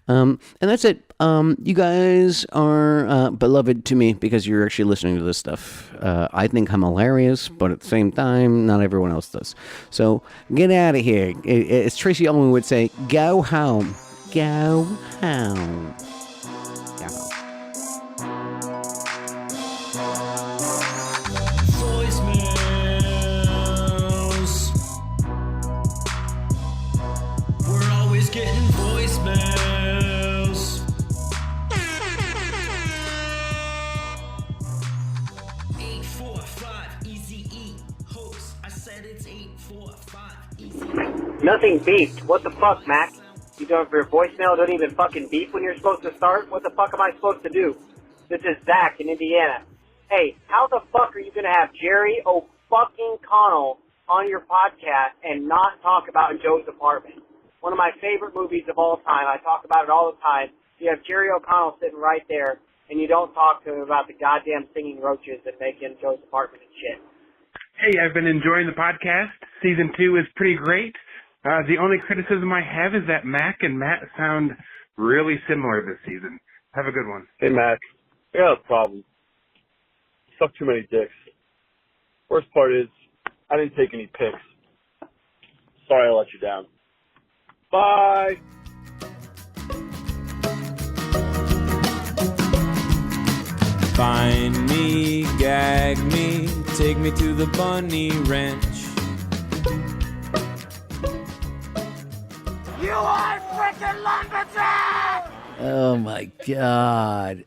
And that's it. You guys are beloved to me because you're actually listening to this stuff. I think I'm hilarious, but at the same time, not everyone else does. So get out of here. As Tracy Ullman would say, go home. Go home. Go home. Voicemails. We're always getting voicemails. 845 Easy-E Hoax. I said it's 845 Easy-E. Nothing beeped. What the fuck, Mac? You doing for your voicemail? Don't even fucking beep when you're supposed to start? What the fuck am I supposed to do? This is Zach in Indiana. Hey, how the fuck are you going to have Jerry O'Fucking-Connell on your podcast and not talk about Joe's Apartment? One of my favorite movies of all time. I talk about it all the time. You have Jerry O'Connell sitting right there, and you don't talk to him about the goddamn singing roaches that make in Joe's Apartment and shit. Hey, I've been enjoying the podcast. Season 2 is pretty great. The only criticism I have is that Mack and Matt sound really similar this season. Have a good one. Hey, Mac. I got a problem. Suck too many dicks. Worst part is, I didn't take any pics. Sorry I let you down. Bye! Find me, gag me, take me to the bunny ranch. Oh my God.